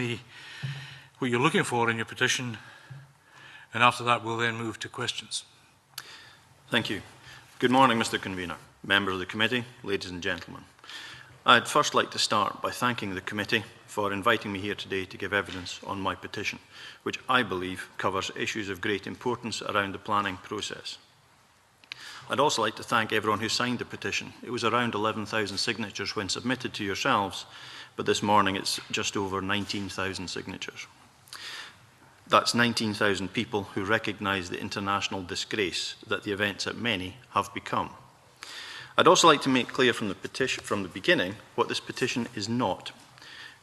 what you're looking for in your petition, and after that we'll then move to questions. Thank you. Good morning, Mr. Convener, members of the committee, ladies and gentlemen. I'd first like to start by thanking the committee for inviting me here today to give evidence on my petition, which I believe covers issues of great importance around the planning process. I'd also like to thank everyone who signed the petition. It was around 11,000 signatures when submitted to yourselves, but this morning it's just over 19,000 signatures. That's 19,000 people who recognise the international disgrace that the events at Menie have become. I'd also like to make clear from the beginning what this petition is not.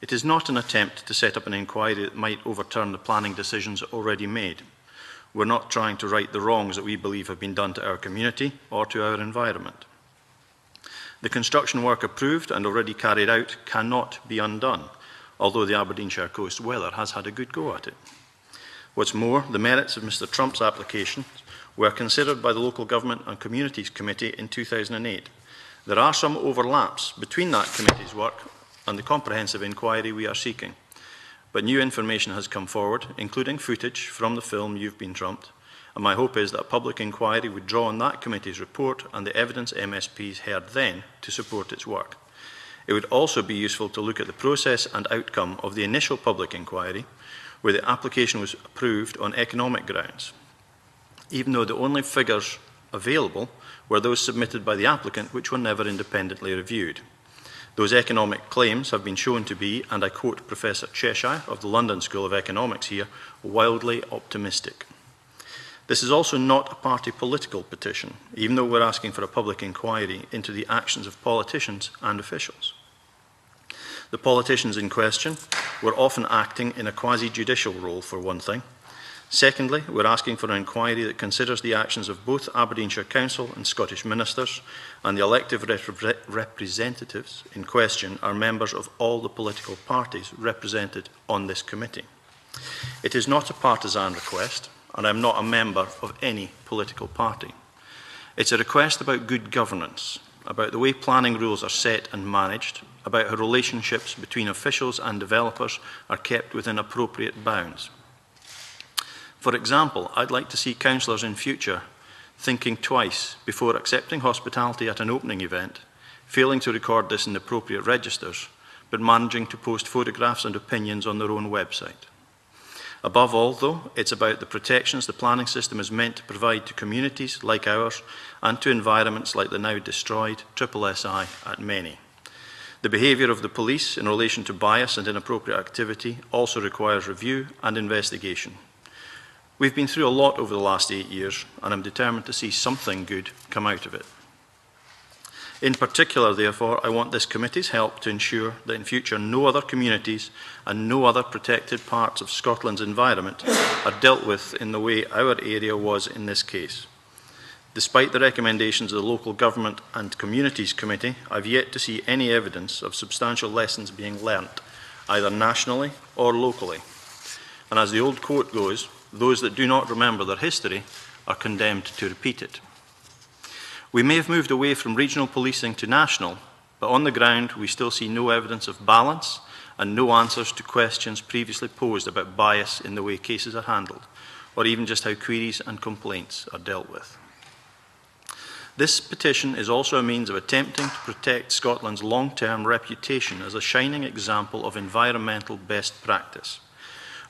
It is not an attempt to set up an inquiry that might overturn the planning decisions already made. We're not trying to right the wrongs that we believe have been done to our community or to our environment. The construction work approved and already carried out cannot be undone, although the Aberdeenshire Coast Weather has had a good go at it. What's more, the merits of Mr Trump's application were considered by the Local Government and Communities Committee in 2008. There are some overlaps between that committee's work and the comprehensive inquiry we are seeking. But new information has come forward, including footage from the film You've Been Trumped, and my hope is that a public inquiry would draw on that committee's report and the evidence MSPs heard then to support its work. It would also be useful to look at the process and outcome of the initial public inquiry, where the application was approved on economic grounds, even though the only figures available were those submitted by the applicant, which were never independently reviewed. Those economic claims have been shown to be, and I quote Professor Cheshire of the London School of Economics here, wildly optimistic. This is also not a party political petition, even though we're asking for a public inquiry into the actions of politicians and officials. The politicians in question were often acting in a quasi-judicial role, for one thing. Secondly, we're asking for an inquiry that considers the actions of both Aberdeenshire Council and Scottish ministers, and the elective representatives in question are members of all the political parties represented on this committee. It is not a partisan request, and I'm not a member of any political party. It's a request about good governance, about the way planning rules are set and managed, about how relationships between officials and developers are kept within appropriate bounds. For example, I'd like to see councillors in future thinking twice before accepting hospitality at an opening event, failing to record this in the appropriate registers, but managing to post photographs and opinions on their own website. Above all, though, it's about the protections the planning system is meant to provide to communities like ours and to environments like the now destroyed SSI at Menie. The behaviour of the police in relation to bias and inappropriate activity also requires review and investigation. We've been through a lot over the last 8 years, and I'm determined to see something good come out of it. In particular, therefore, I want this committee's help to ensure that in future no other communities and no other protected parts of Scotland's environment are dealt with in the way our area was in this case. Despite the recommendations of the Local Government and Communities Committee, I've yet to see any evidence of substantial lessons being learnt, either nationally or locally. And as the old quote goes, those that do not remember their history are condemned to repeat it. We may have moved away from regional policing to national, but on the ground we still see no evidence of balance and no answers to questions previously posed about bias in the way cases are handled, or even just how queries and complaints are dealt with. This petition is also a means of attempting to protect Scotland's long-term reputation as a shining example of environmental best practice.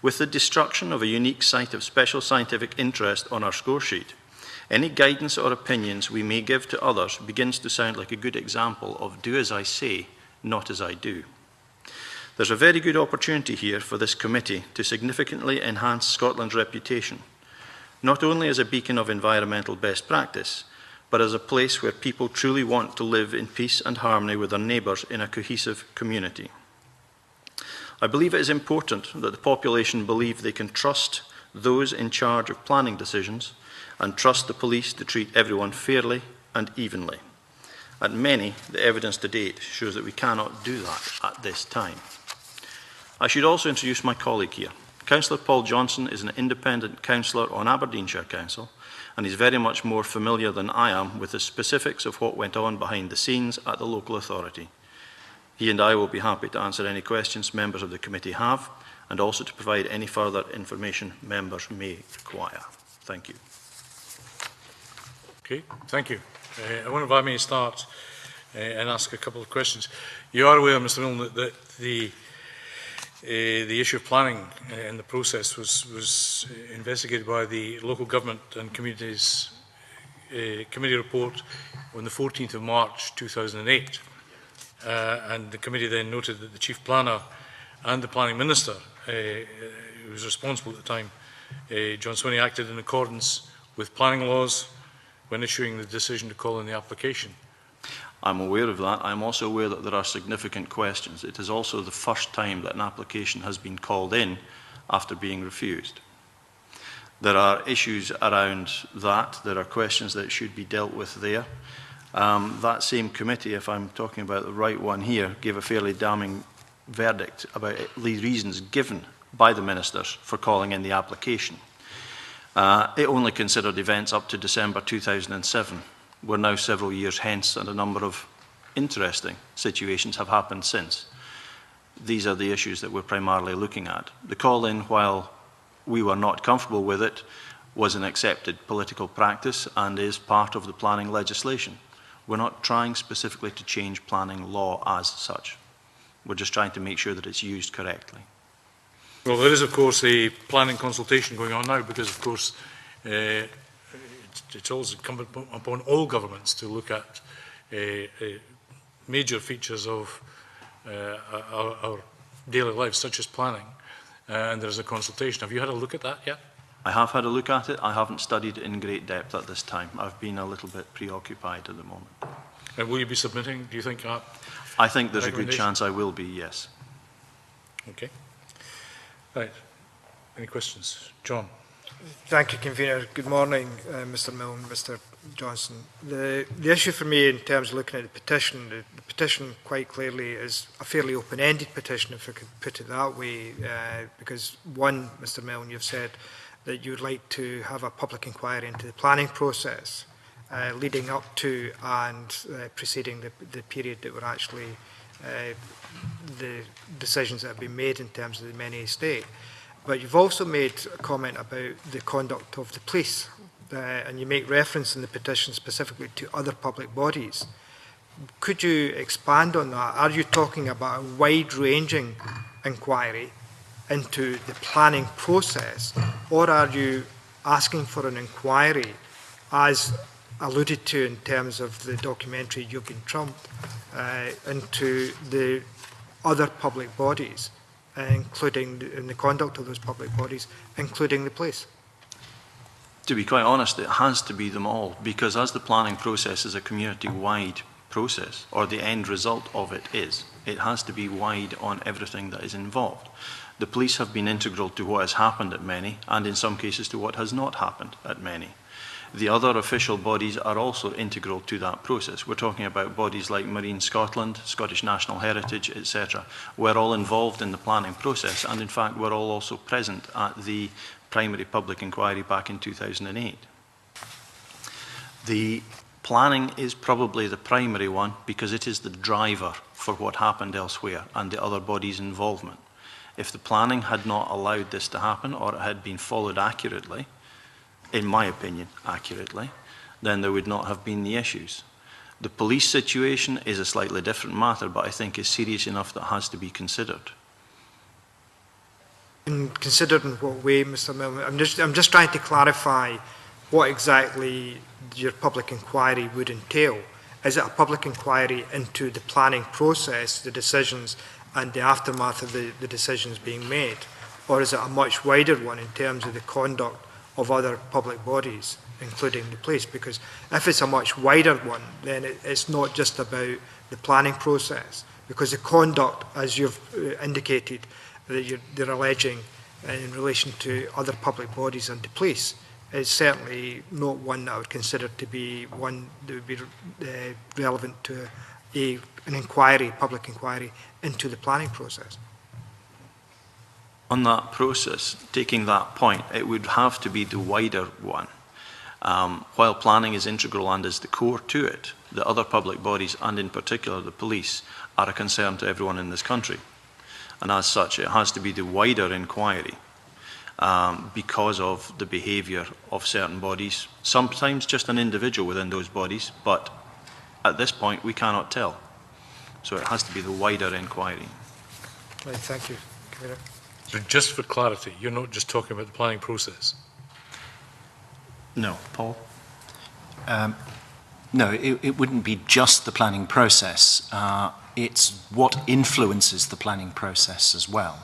With the destruction of a unique site of special scientific interest on our score sheet, any guidance or opinions we may give to others begins to sound like a good example of do as I say, not as I do. There's a very good opportunity here for this committee to significantly enhance Scotland's reputation, not only as a beacon of environmental best practice, but as a place where people truly want to live in peace and harmony with their neighbours in a cohesive community. I believe it is important that the population believe they can trust those in charge of planning decisions and trust the police to treat everyone fairly and evenly. At Menie, the evidence to date shows that we cannot do that at this time. I should also introduce my colleague here. Councillor Paul Johnson is an independent councillor on Aberdeenshire Council, and he's very much more familiar than I am with the specifics of what went on behind the scenes at the local authority. He and I will be happy to answer any questions members of the committee have, and also to provide any further information members may require. Thank you. Okay, thank you. I wonder if I may start and ask a couple of questions. You are aware, Mr. Milne, that the issue of planning and the process was investigated by the Local Government and Communities Committee report on the 14th of March 2008. And the committee then noted that the Chief Planner and the Planning Minister, who was responsible at the time, John Swinney acted in accordance with planning laws when issuing the decision to call in the application. I'm aware of that. I'm also aware that there are significant questions. It is also the first time that an application has been called in after being refused. There are issues around that. There are questions that should be dealt with there. That same committee, if I'm talking about the right one here, gave a fairly damning verdict about the reasons given by the ministers for calling in the application. It only considered events up to December 2007. We're now several years hence, and a number of interesting situations have happened since. These are the issues that we're primarily looking at. The call-in, while we were not comfortable with it, was an accepted political practice and is part of the planning legislation. We're not trying specifically to change planning law as such. We're just trying to make sure that it's used correctly. Well, there is, of course, a planning consultation going on now because, of course, it's always incumbent upon all governments to look at major features of our daily lives, such as planning, and there's a consultation. Have you had a look at that yet? I have had a look at it. I haven't studied it in great depth at this time. I've been a little bit preoccupied at the moment. And will you be submitting, do you think? I think there's a good chance I will be, yes. Okay. Right. Any questions? John. Thank you, Convener. Good morning, Mr Milne, Mr Johnson. The issue for me in terms of looking at the petition quite clearly is a fairly open-ended petition, if I could put it that way, because one, Mr Milne, you've said that you would like to have a public inquiry into the planning process leading up to and preceding the period that were actually the decisions that have been made in terms of the Menie estate. But you've also made a comment about the conduct of the police, and you make reference in the petition specifically to other public bodies. Could you expand on that? Are you talking about a wide-ranging inquiry into the planning process, or are you asking for an inquiry, as alluded to in terms of the documentary You've Been Trumped, into the other public bodies, including in the conduct of those public bodies, including the police? To be quite honest, it has to be them all, because as the planning process is a community-wide process, or the end result of it is, it has to be wide on everything that is involved. The police have been integral to what has happened at Menie, and in some cases to what has not happened at Menie. The other official bodies are also integral to that process. We're talking about bodies like Marine Scotland, Scottish National Heritage, etc. We're all involved in the planning process, and in fact we're all also present at the primary public inquiry back in 2008. The planning is probably the primary one because it is the driver for what happened elsewhere and the other bodies' involvement. If the planning had not allowed this to happen, or it had been followed accurately, in my opinion, accurately, then there would not have been the issues. The police situation is a slightly different matter, but I think is serious enough that has to be considered. And considered in what way, Mr Milne? I'm just trying to clarify what exactly your public inquiry would entail. Is it a public inquiry into the planning process, the decisions, and the aftermath of the decisions being made? Or is it a much wider one in terms of the conduct of other public bodies, including the police? Because if it's a much wider one, then it's not just about the planning process, because the conduct, as you've indicated, that they're alleging in relation to other public bodies and the police, is certainly not one that I would consider to be one that would be relevant to an inquiry, public inquiry, into the planning process. On that process, taking that point, it would have to be the wider one. While planning is integral and is the core to it, the other public bodies, and in particular the police, are a concern to everyone in this country. And as such, it has to be the wider inquiry because of the behaviour of certain bodies, sometimes just an individual within those bodies, but at this point we cannot tell. So it has to be the wider inquiry. Right, thank you, Commissioner. So just for clarity, you're not just talking about the planning process? No. Paul? No, it wouldn't be just the planning process. It's what influences the planning process as well.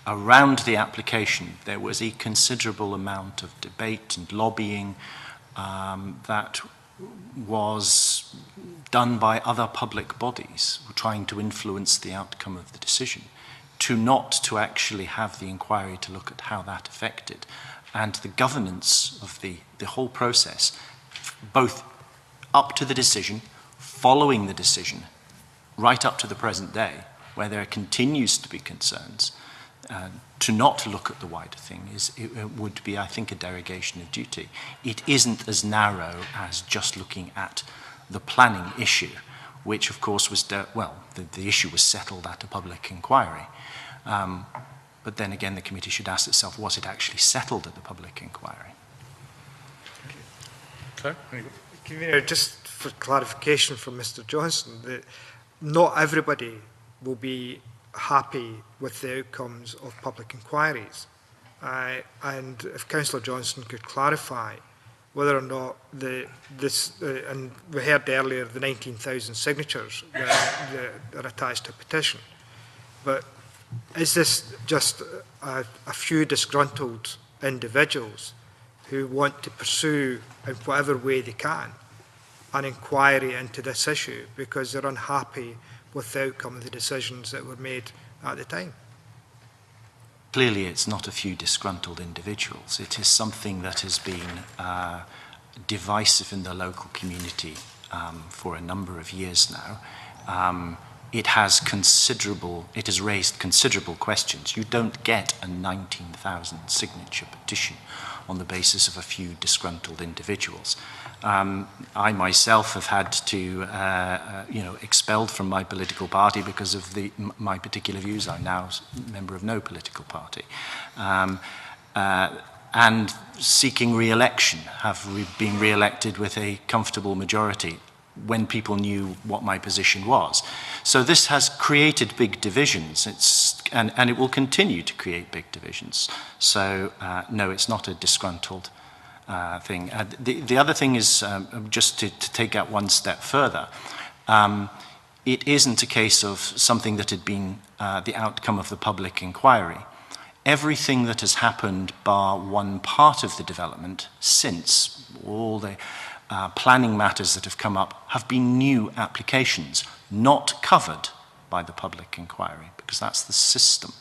around the application, there was a considerable amount of debate and lobbying that was done by other public bodies trying to influence the outcome of the decision, not to actually have the inquiry to look at how that affected. And the governance of the whole process, both up to the decision, following the decision, right up to the present day, where there continues to be concerns, to not look at the wider thing it would be, I think, a derogation of duty. It isn't as narrow as just looking at the planning issue, which, of course, was, the issue was settled at a public inquiry. But then again, the committee should ask itself, was it actually settled at the public inquiry? Convener, just for clarification from Mr Johnson, that not everybody will be happy with the outcomes of public inquiries. And if Councillor Johnson could clarify whether or not and we heard earlier the 19,000 signatures that are attached to a petition, but is this just a few disgruntled individuals who want to pursue, in whatever way they can, an inquiry into this issue because they're unhappy with the outcome of the decisions that were made at the time? Clearly, it's not a few disgruntled individuals. It is something that has been divisive in the local community for a number of years now. It has raised considerable questions. You don't get a 19,000 signature petition on the basis of a few disgruntled individuals. I myself have had to, expelled from my political party because of my particular views. I'm now a member of no political party. And seeking re-election, have been re-elected with a comfortable majority when people knew what my position was. So this has created big divisions, and it will continue to create big divisions. So no, it's not a disgruntled thing. The other thing is, just to take that one step further, it isn't a case of something that had been the outcome of the public inquiry. Everything that has happened bar one part of the development since, all the planning matters that have come up, have been new applications, not covered by the public inquiry, because that's the system.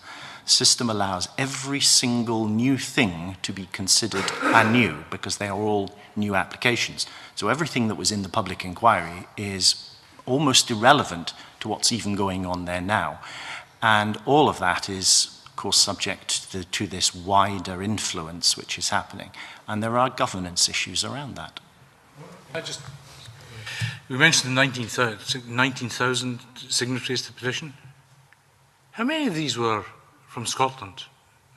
The system allows every single new thing to be considered anew, because they are all new applications. So everything that was in the public inquiry is almost irrelevant to what's even going on there now. And all of that is, of course, subject to this wider influence which is happening. And there are governance issues around that. We mentioned the 19,000 signatories to the petition. How many of these were from Scotland,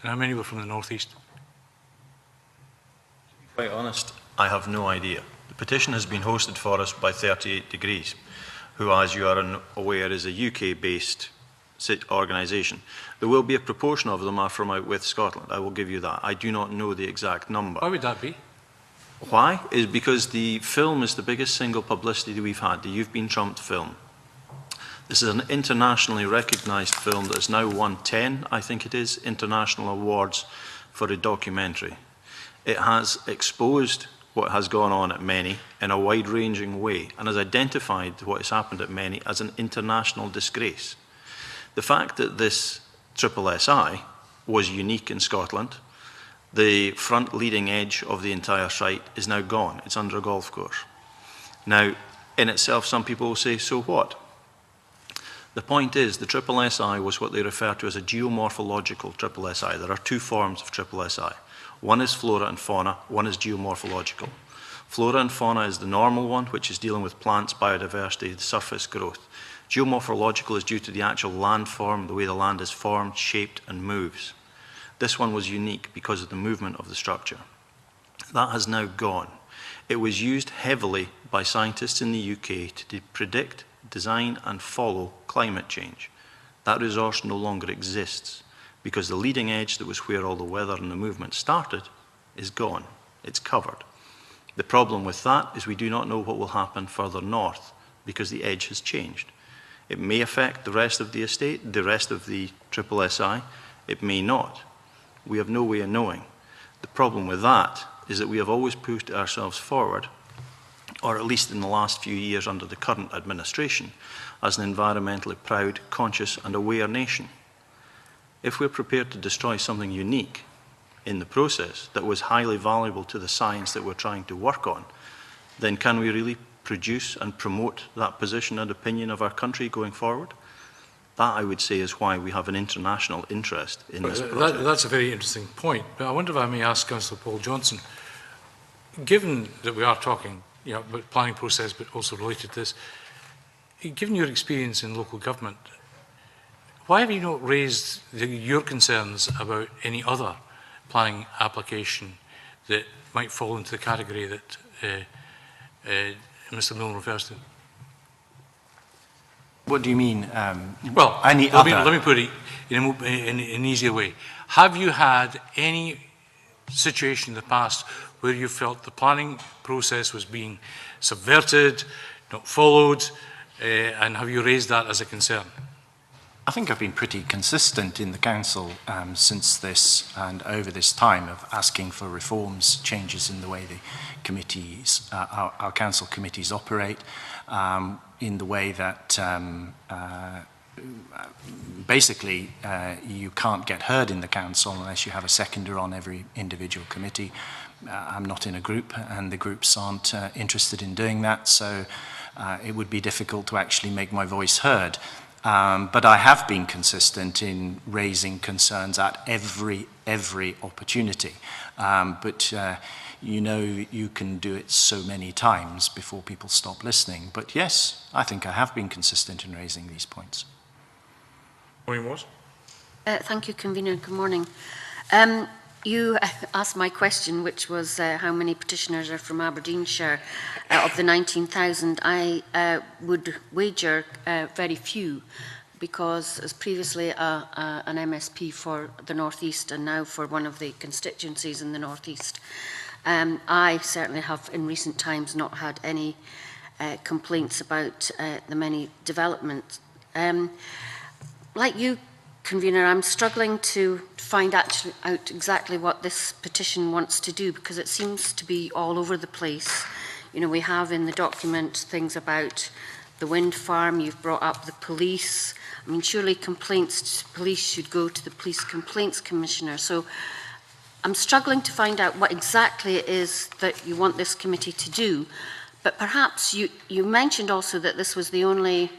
and how many were from the North East? To be quite honest, I have no idea. The petition has been hosted for us by 38 Degrees, who, as you are aware, is a UK-based organisation. There will be a proportion of them are from out with Scotland. I will give you that. I do not know the exact number. Why would that be? Why? Is because the film is the biggest single publicity that we've had, the You've Been Trumped film. This is an internationally recognised film that has now won 10, I think it is, international awards for a documentary. It has exposed what has gone on at Menie in a wide-ranging way and has identified what has happened at Menie as an international disgrace. The fact that this SSI was unique in Scotland, the front leading edge of the entire site is now gone. It's under a golf course. Now, in itself, some people will say, so what? The point is, the SSI was what they refer to as a geomorphological SSI. There are two forms of SSI. One is flora and fauna, one is geomorphological. Flora and fauna is the normal one, which is dealing with plants, biodiversity, the surface growth. Geomorphological is due to the actual landform, the way the land is formed, shaped, and moves. This one was unique because of the movement of the structure. That has now gone. It was used heavily by scientists in the UK to predict, design, and follow climate change. That resource no longer exists because the leading edge that was where all the weather and the movement started is gone. It's covered. The problem with that is we do not know what will happen further north because the edge has changed. It may affect the rest of the estate, the rest of the SSI. It may not. We have no way of knowing. The problem with that is that we have always pushed ourselves forward, or at least in the last few years under the current administration, as an environmentally proud, conscious and aware nation. If we're prepared to destroy something unique in the process that was highly valuable to the science that we're trying to work on, then can we really produce and promote that position and opinion of our country going forward? That, I would say, is why we have an international interest in this process. That's a very interesting point, but I wonder if I may ask Councillor Paul Johnson, given that we are talking about planning process, but also related to this, given your experience in local government, why have you not raised your concerns about any other planning application that might fall into the category that Mr. Milne refers to? What do you mean? Well, any let other? me put it in an easier way. Have you had any situation in the past where you felt the planning process was being subverted, not followed, and have you raised that as a concern? I think I've been pretty consistent in the council since this and over this time of asking for reforms, changes in the way the committees, our council committees operate, in the way that basically you can't get heard in the council unless you have a seconder on every individual committee. I'm not in a group and the groups aren't interested in doing that, so it would be difficult to actually make my voice heard. But I have been consistent in raising concerns at every opportunity. But you know, you can do it so many times before people stop listening. But yes, I think I have been consistent in raising these points. Maureen Moores. Thank you, Convener. Good morning. You asked my question, which was how many petitioners are from Aberdeenshire. Of the 19,000, I would wager very few, because as previously an MSP for the North East and now for one of the constituencies in the North East, I certainly have in recent times not had any complaints about the Menie-Development. Like you, Convener, I'm struggling to find out exactly what this petition wants to do, because it seems to be all over the place. You know, we have in the document things about the wind farm, you've brought up the police. I mean, surely complaints to police should go to the Police Complaints Commissioner. So I'm struggling to find out what exactly it is that you want this committee to do. But perhaps you mentioned also that this was the only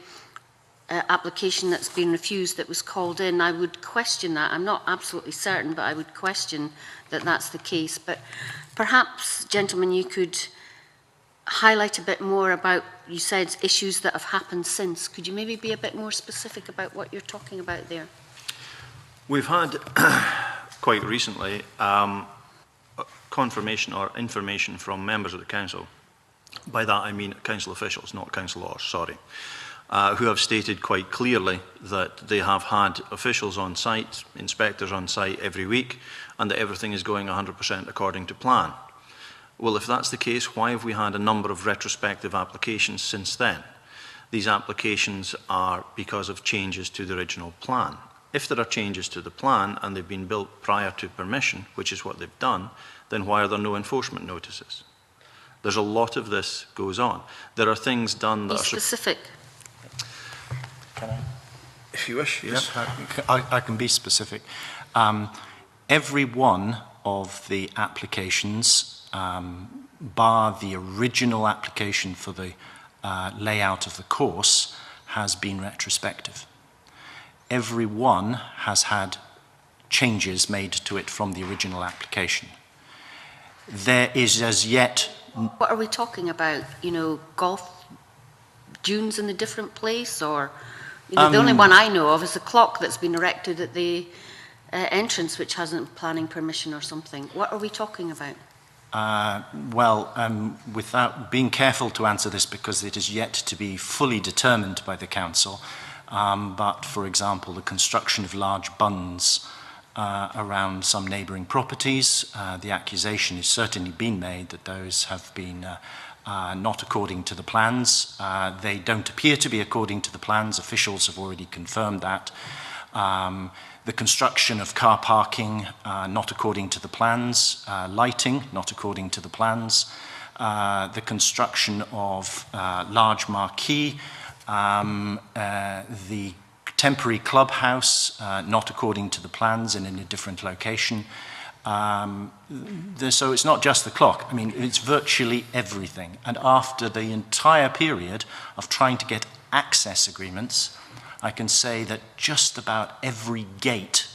application that's been refused that was called in. I would question that. I'm not absolutely certain, but I would question that that's the case. But perhaps, gentlemen, you could highlight a bit more about, you said, issues that have happened since. Could you maybe be a bit more specific about what you're talking about there? We've had, quite recently, confirmation or information from members of the council. By that I mean council officials, not councillors, sorry. Who have stated quite clearly that they have had officials on site, inspectors on site every week, and that everything is going 100% according to plan. Well, if that's the case, why have we had a number of retrospective applications since then? These applications are because of changes to the original plan. If there are changes to the plan and they've been built prior to permission, which is what they've done, then why are there no enforcement notices? There's a lot of this goes on. There are things done that are specific. If you wish, yes. Yeah, I can be specific. Every one of the applications, bar the original application for the layout of the course, has been retrospective. Every one has had changes made to it from the original application. There is as yet... What are we talking about? You know, golf dunes in a different place, or... You know, the only one I know of is a clock that's been erected at the entrance, which hasn't planning permission or something. What are we talking about? Without being careful to answer this, because it is yet to be fully determined by the council, but for example, the construction of large bunds around some neighbouring properties, the accusation has certainly been made that those have been not according to the plans. They don't appear to be according to the plans. Officials have already confirmed that. The construction of car parking not according to the plans, lighting not according to the plans, the construction of large marquee, the temporary clubhouse not according to the plans and in a different location. So it's not just the clock. I mean, it's virtually everything. And after the entire period of trying to get access agreements, I can say that just about every gate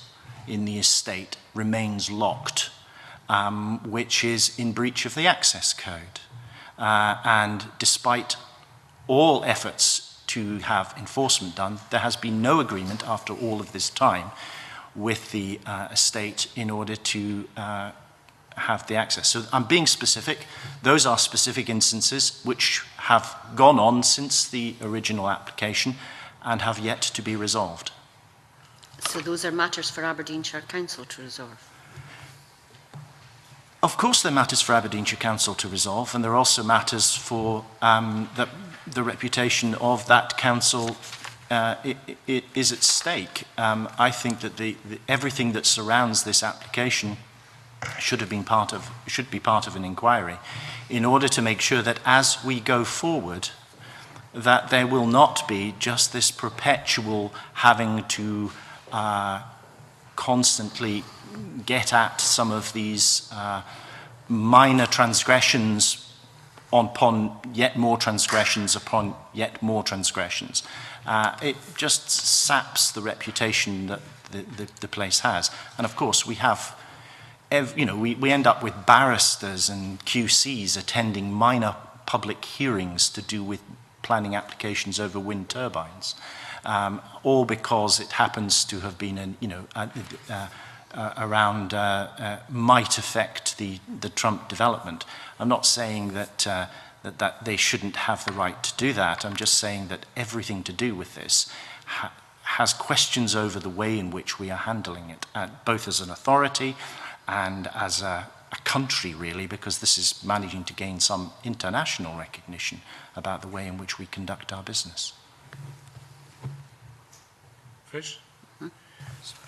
in the estate remains locked, which is in breach of the access code. And despite all efforts to have enforcement done, there has been no agreement after all of this time with the estate in order to have the access. So I'm being specific. Those are specific instances which have gone on since the original application and have yet to be resolved. So those are matters for Aberdeenshire Council to resolve? Of course they're matters for Aberdeenshire Council to resolve, and they're also matters for the reputation of that council is at stake. I think that everything that surrounds this application should be part of an inquiry in order to make sure that as we go forward, that there will not be just this perpetual having to constantly get at some of these minor transgressions upon yet more transgressions upon yet more transgressions. It just saps the reputation that the place has. And of course, we have, we end up with barristers and QCs attending minor public hearings to do with planning applications over wind turbines, all because it happens to have been, might affect the Trump development. I'm not saying that they shouldn't have the right to do that. I'm just saying that everything to do with this has questions over the way in which we are handling it, both as an authority and as a country, really, because this is managing to gain some international recognition about the way in which we conduct our business. Fish?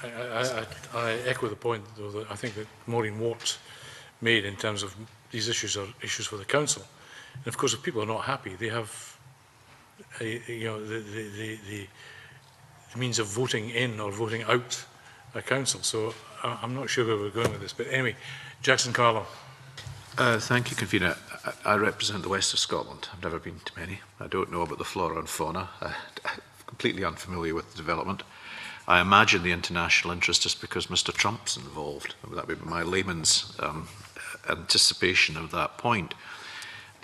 I echo the point, though, that I think that Maureen Watt made in terms of these issues are issues for the council. And of course, if people are not happy, they have, the means of voting in or voting out a council. So I'm not sure where we're going with this. But anyway, Jackson Carlo. Thank you, Convener. I represent the west of Scotland. I've never been to many. I don't know about the flora and fauna. I'm completely unfamiliar with the development. I imagine the international interest is because Mr. Trump's involved. That would be my layman's anticipation of that point.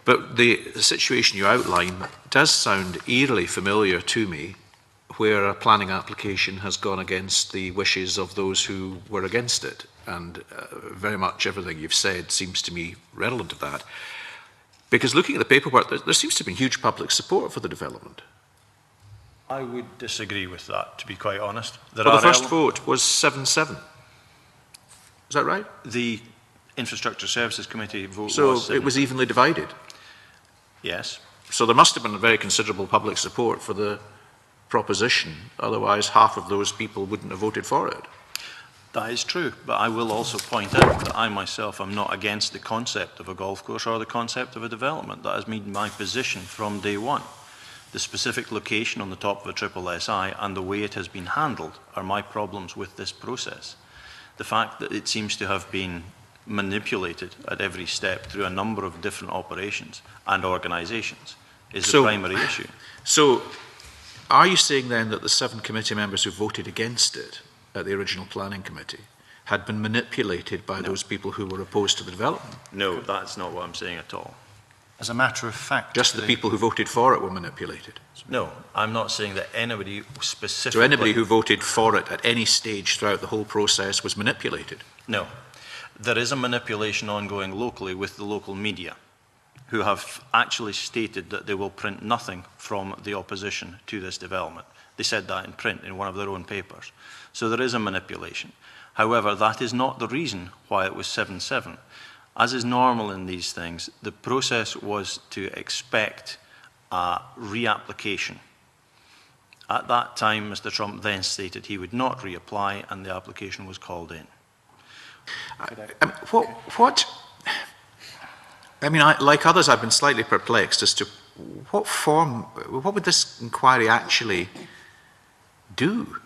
But the situation you outline does sound eerily familiar to me, where a planning application has gone against the wishes of those who were against it. And very much everything you've said seems to me redolent of that. Because looking at the paperwork, there seems to have been huge public support for the development. I would disagree with that, to be quite honest. Well, the first vote was 7-7. Is that right? The Infrastructure Services Committee vote was 7-7. So it was evenly divided? Yes. So there must have been very considerable public support for the proposition, otherwise half of those people wouldn't have voted for it. That is true, but I will also point out that I myself am not against the concept of a golf course or the concept of a development. That has been my position from day one. The specific location on the top of a triple SI and the way it has been handled are my problems with this process. The fact that it seems to have been manipulated at every step through a number of different operations and organisations is the primary issue. So, are you saying then that the 7 committee members who voted against it at the original planning committee had been manipulated by those people who were opposed to the development? No, that's not what I'm saying at all. As a matter of fact... Just the people who voted for it were manipulated? No, I'm not saying that anybody specifically... So anybody who voted for it at any stage throughout the whole process was manipulated? No. There is a manipulation ongoing locally with the local media, who have actually stated that they will print nothing from the opposition to this development. They said that in print in one of their own papers. So there is a manipulation. However, that is not the reason why it was 7-7. As is normal in these things, the process was to expect a reapplication. At that time, Mr. Trump then stated he would not reapply, and the application was called in. Like others, I've been slightly perplexed as to what would this inquiry actually do?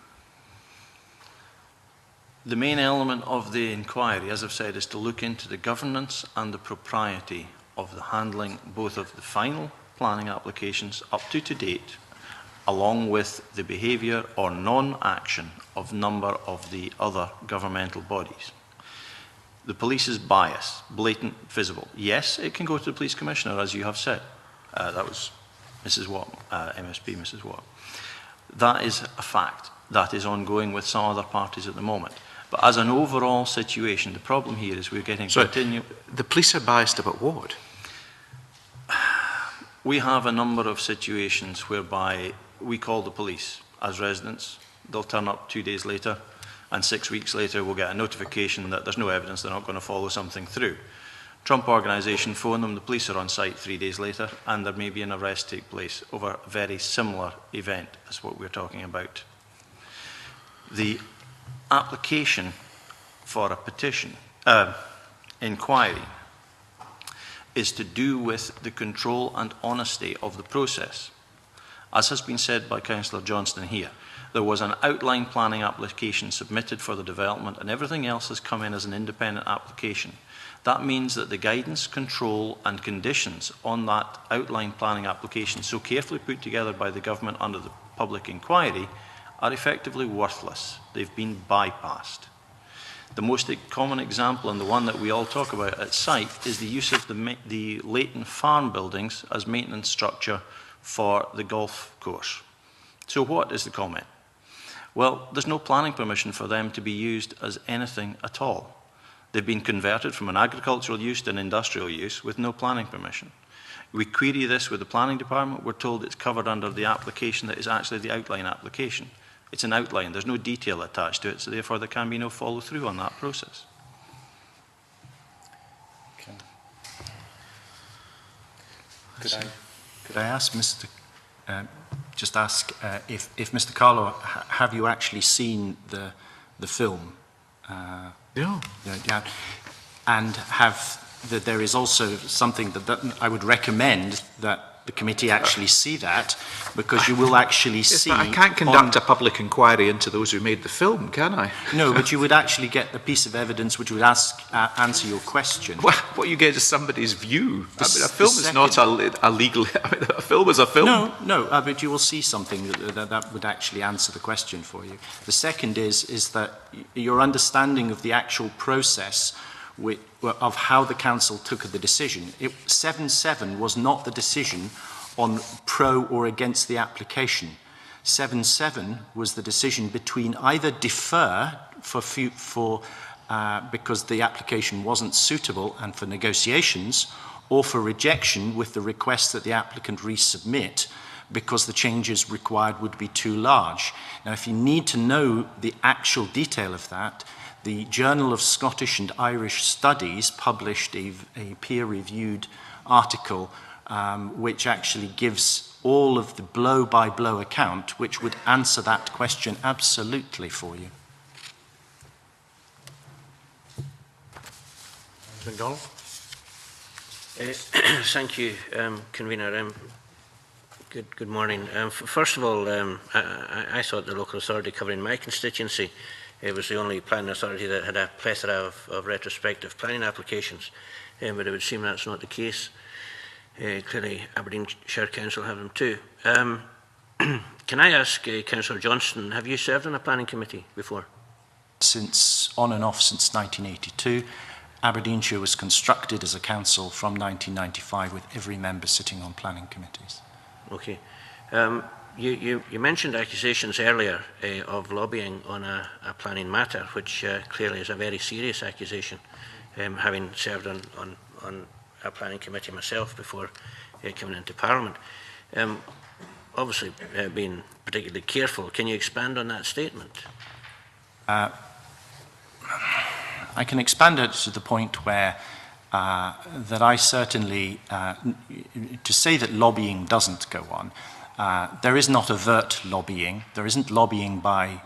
The main element of the inquiry, as I've said, is to look into the governance and the propriety of the handling both of the final planning applications up to date, along with the behaviour or non-action of a number of the other governmental bodies. The police's bias, blatant, visible. Yes, it can go to the police commissioner, as you have said. That was Mrs. Watt, MSP Mrs. Watt. That is a fact. That is ongoing with some other parties at the moment. But as an overall situation, the problem here is we're getting continual... The police are biased about what? We have a number of situations whereby we call the police as residents. They'll turn up 2 days later, and 6 weeks later we'll get a notification that there's no evidence, they're not going to follow something through. Trump organisation phone them, the police are on site 3 days later, and there may be an arrest take place over a very similar event as what we're talking about. The application for a petition, inquiry, is to do with the control and honesty of the process. As has been said by Councillor Johnston here, there was an outline planning application submitted for the development, and everything else has come in as an independent application. That means that the guidance, control and conditions on that outline planning application, so carefully put together by the government under the public inquiry, are effectively worthless. They've been bypassed. The most common example, and the one that we all talk about at site, is the use of the Leighton farm buildings as maintenance structure for the golf course. So what is the comment? Well, there's no planning permission for them to be used as anything at all. They've been converted from an agricultural use to an industrial use with no planning permission. We query this with the planning department. We're told it's covered under the application that is actually the outline application. It's an outline. There's no detail attached to it, so therefore there can be no follow-through on that process. Okay. Could I ask Mr. Just ask if Mr. Carlo, have you actually seen the film? Yeah. Yeah. And that there is also something that I would recommend that the committee actually see that, because you will actually see... I can't conduct a public inquiry into those who made the film, can I? No, but you would actually get the piece of evidence which would answer your question. Well, what you get is somebody's view. A film is not a legal... a film is a film. No, but you will see something that would actually answer the question for you. The second is that your understanding of the actual process of how the council took the decision. 7-7 was not the decision on pro or against the application. 7-7 was the decision between either defer because the application wasn't suitable and for negotiations, or for rejection with the request that the applicant resubmit because the changes required would be too large. Now, if you need to know the actual detail of that, the Journal of Scottish and Irish Studies published a peer-reviewed article which actually gives all of the blow-by-blow account, which would answer that question absolutely for you. McDonald? Thank you, Convener. Good morning. First of all, I thought the local authority covering my constituency was the only planning authority that had a plethora of retrospective planning applications, but it would seem that's not the case. Clearly, Aberdeenshire Council have them too. Can I ask Councillor Johnston, have you served on a planning committee before? On and off since 1982. Aberdeenshire was constructed as a council from 1995 with every member sitting on planning committees. Okay. You mentioned accusations earlier of lobbying on a planning matter, which clearly is a very serious accusation, having served on a planning committee myself before coming into Parliament. Obviously, being particularly careful, can you expand on that statement? I can expand it to the point where that I certainly, to say that lobbying doesn't go on, There is not overt lobbying. There isn't lobbying by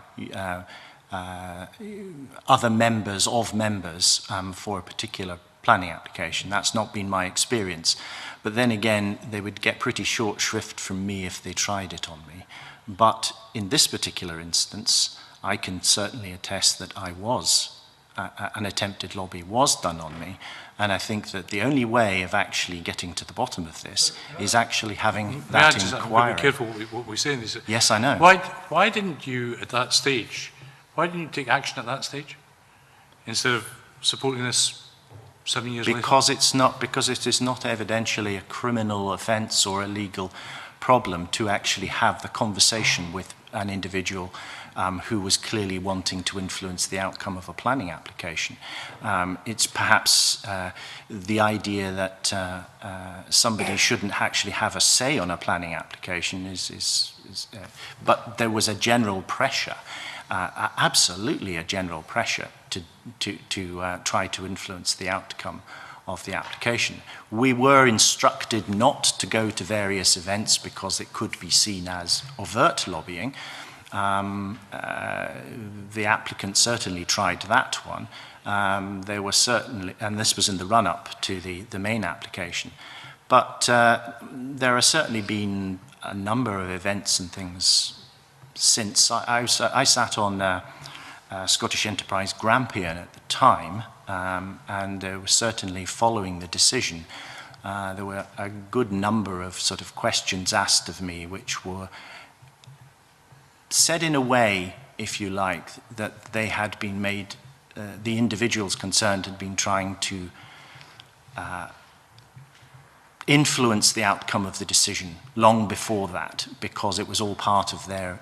other members of members for a particular planning application. That's not been my experience. But then again, they would get pretty short shrift from me if they tried it on me. But in this particular instance, I can certainly attest that I was, an attempted lobby was done on me. And I think that the only way of actually getting to the bottom of this is actually having that inquiry. Be careful what we say in this. Yes, I know. Why didn't you at that stage, why didn't you take action at that stage instead of supporting this 7 years later? Because it is not evidentially a criminal offence or a legal problem to actually have the conversation with an individual who was clearly wanting to influence the outcome of a planning application. It's perhaps the idea that somebody shouldn't actually have a say on a planning application but there was a general pressure, absolutely a general pressure to try to influence the outcome of the application. We were instructed not to go to various events because it could be seen as overt lobbying. The applicant certainly tried that one. There were certainly, and this was in the run-up to the main application. But there have certainly been a number of events and things since. I sat on Scottish Enterprise Grampian at the time, and there was certainly following the decision, there were a good number of sort of questions asked of me which were said in a way, if you like, that they had been made, the individuals concerned had been trying to influence the outcome of the decision long before that, because it was all part of their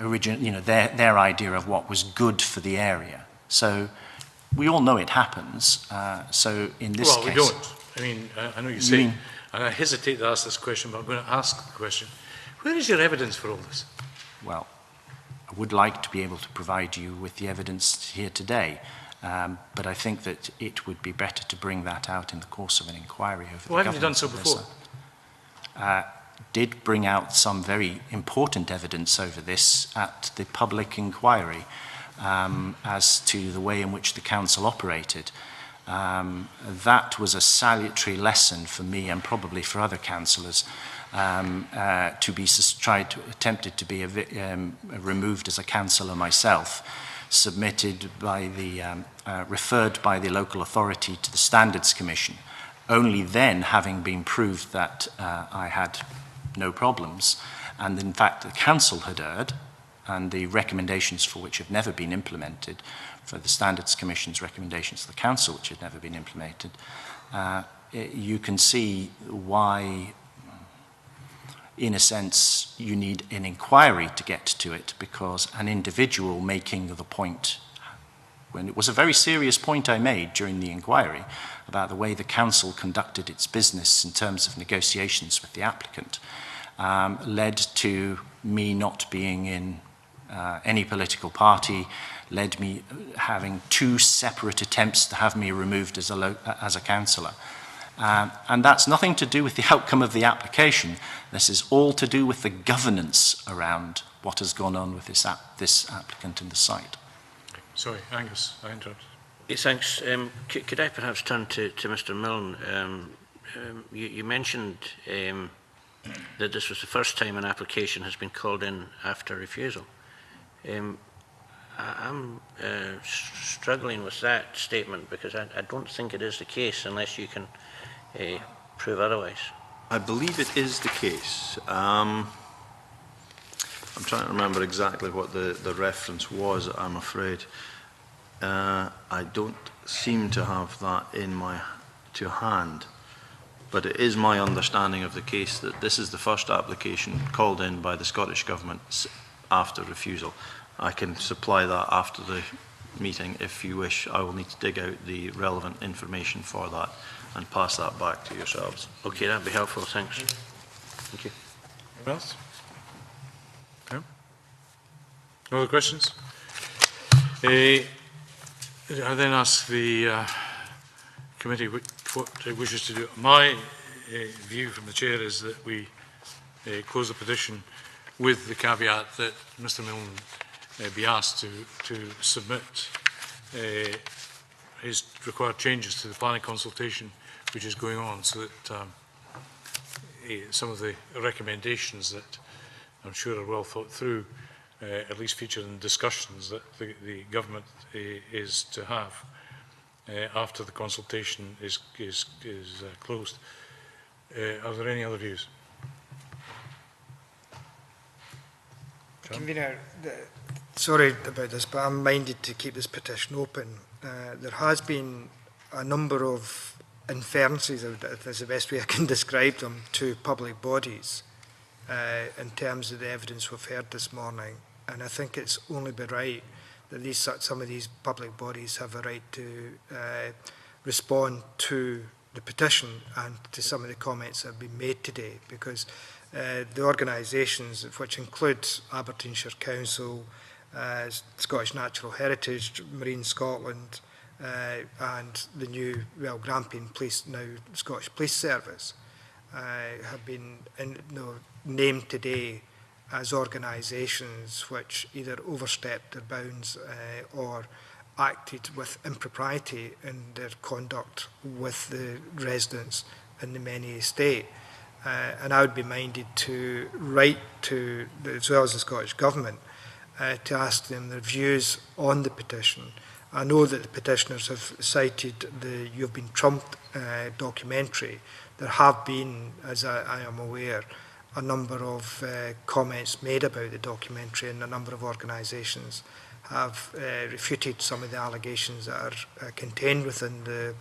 original, their idea of what was good for the area. So we all know it happens. So in this case... Well, we don't. I mean, I know you say, and I hesitate to ask this question, but I'm going to ask the question. Where is your evidence for all this? Well, I would like to be able to provide you with the evidence here today, but I think that it would be better to bring that out in the course of an inquiry over Why haven't you done so before? Did bring out some very important evidence over this at the public inquiry as to the way in which the council operated. That was a salutary lesson for me and probably for other councillors to be attempted to be removed as a councillor myself, submitted by the referred by the local authority to the Standards Commission, only then having been proved that I had no problems, and in fact the council had erred, and the recommendations for which have never been implemented, for the Standards Commission's recommendations to the council which had never been implemented, you can see why, in a sense, you need an inquiry to get to it, because an individual making the point, when it was a very serious point I made during the inquiry about the way the council conducted its business in terms of negotiations with the applicant, led to me not being in any political party, led me having 2 separate attempts to have me removed as a councillor. And that's nothing to do with the outcome of the application. This is all to do with the governance around what has gone on with this applicant and the site. Sorry, Angus, I interrupted. Yes, thanks. Could I perhaps turn to Mr. Milne? You mentioned that this was the first time an application has been called in after refusal. I'm struggling with that statement because I don't think it is the case unless you can prove otherwise. I believe it is the case. I'm trying to remember exactly what the reference was, I'm afraid. I don't seem to have that to hand, but it is my understanding of the case that this is the first application called in by the Scottish Government after refusal. I can supply that after the meeting if you wish. I will need to dig out the relevant information for that and pass that back to yourselves. Okay, that'd be helpful, thanks. Thank you. Anyone else? No? No other questions? I then ask the committee what it wishes to do. My view from the chair is that we close the petition with the caveat that Mr Milne be asked to submit his required changes to the planning consultation which is going on, so that some of the recommendations that I'm sure are well thought through at least feature in discussions that the government is to have after the consultation is closed. Are there any other views? Convener, sorry about this, but I'm minded to keep this petition open. There has been a number of inferences, that's the best way I can describe them, to public bodies in terms of the evidence we've heard this morning. And I think it's only by right that some of these public bodies have a right to respond to the petition and to some of the comments that have been made today, because the organisations, which include Aberdeenshire Council, Scottish Natural Heritage, Marine Scotland, and the new, well, Grampian Police, now Scottish Police Service, have been named today as organisations which either overstepped their bounds or acted with impropriety in their conduct with the residents in the Menie estate. And I would be minded to write to, as well as the Scottish Government, to ask them their views on the petition. I know that the petitioners have cited the You've Been Trumped documentary. There have been, as I am aware, a number of comments made about the documentary, and a number of organisations have refuted some of the allegations that are contained within the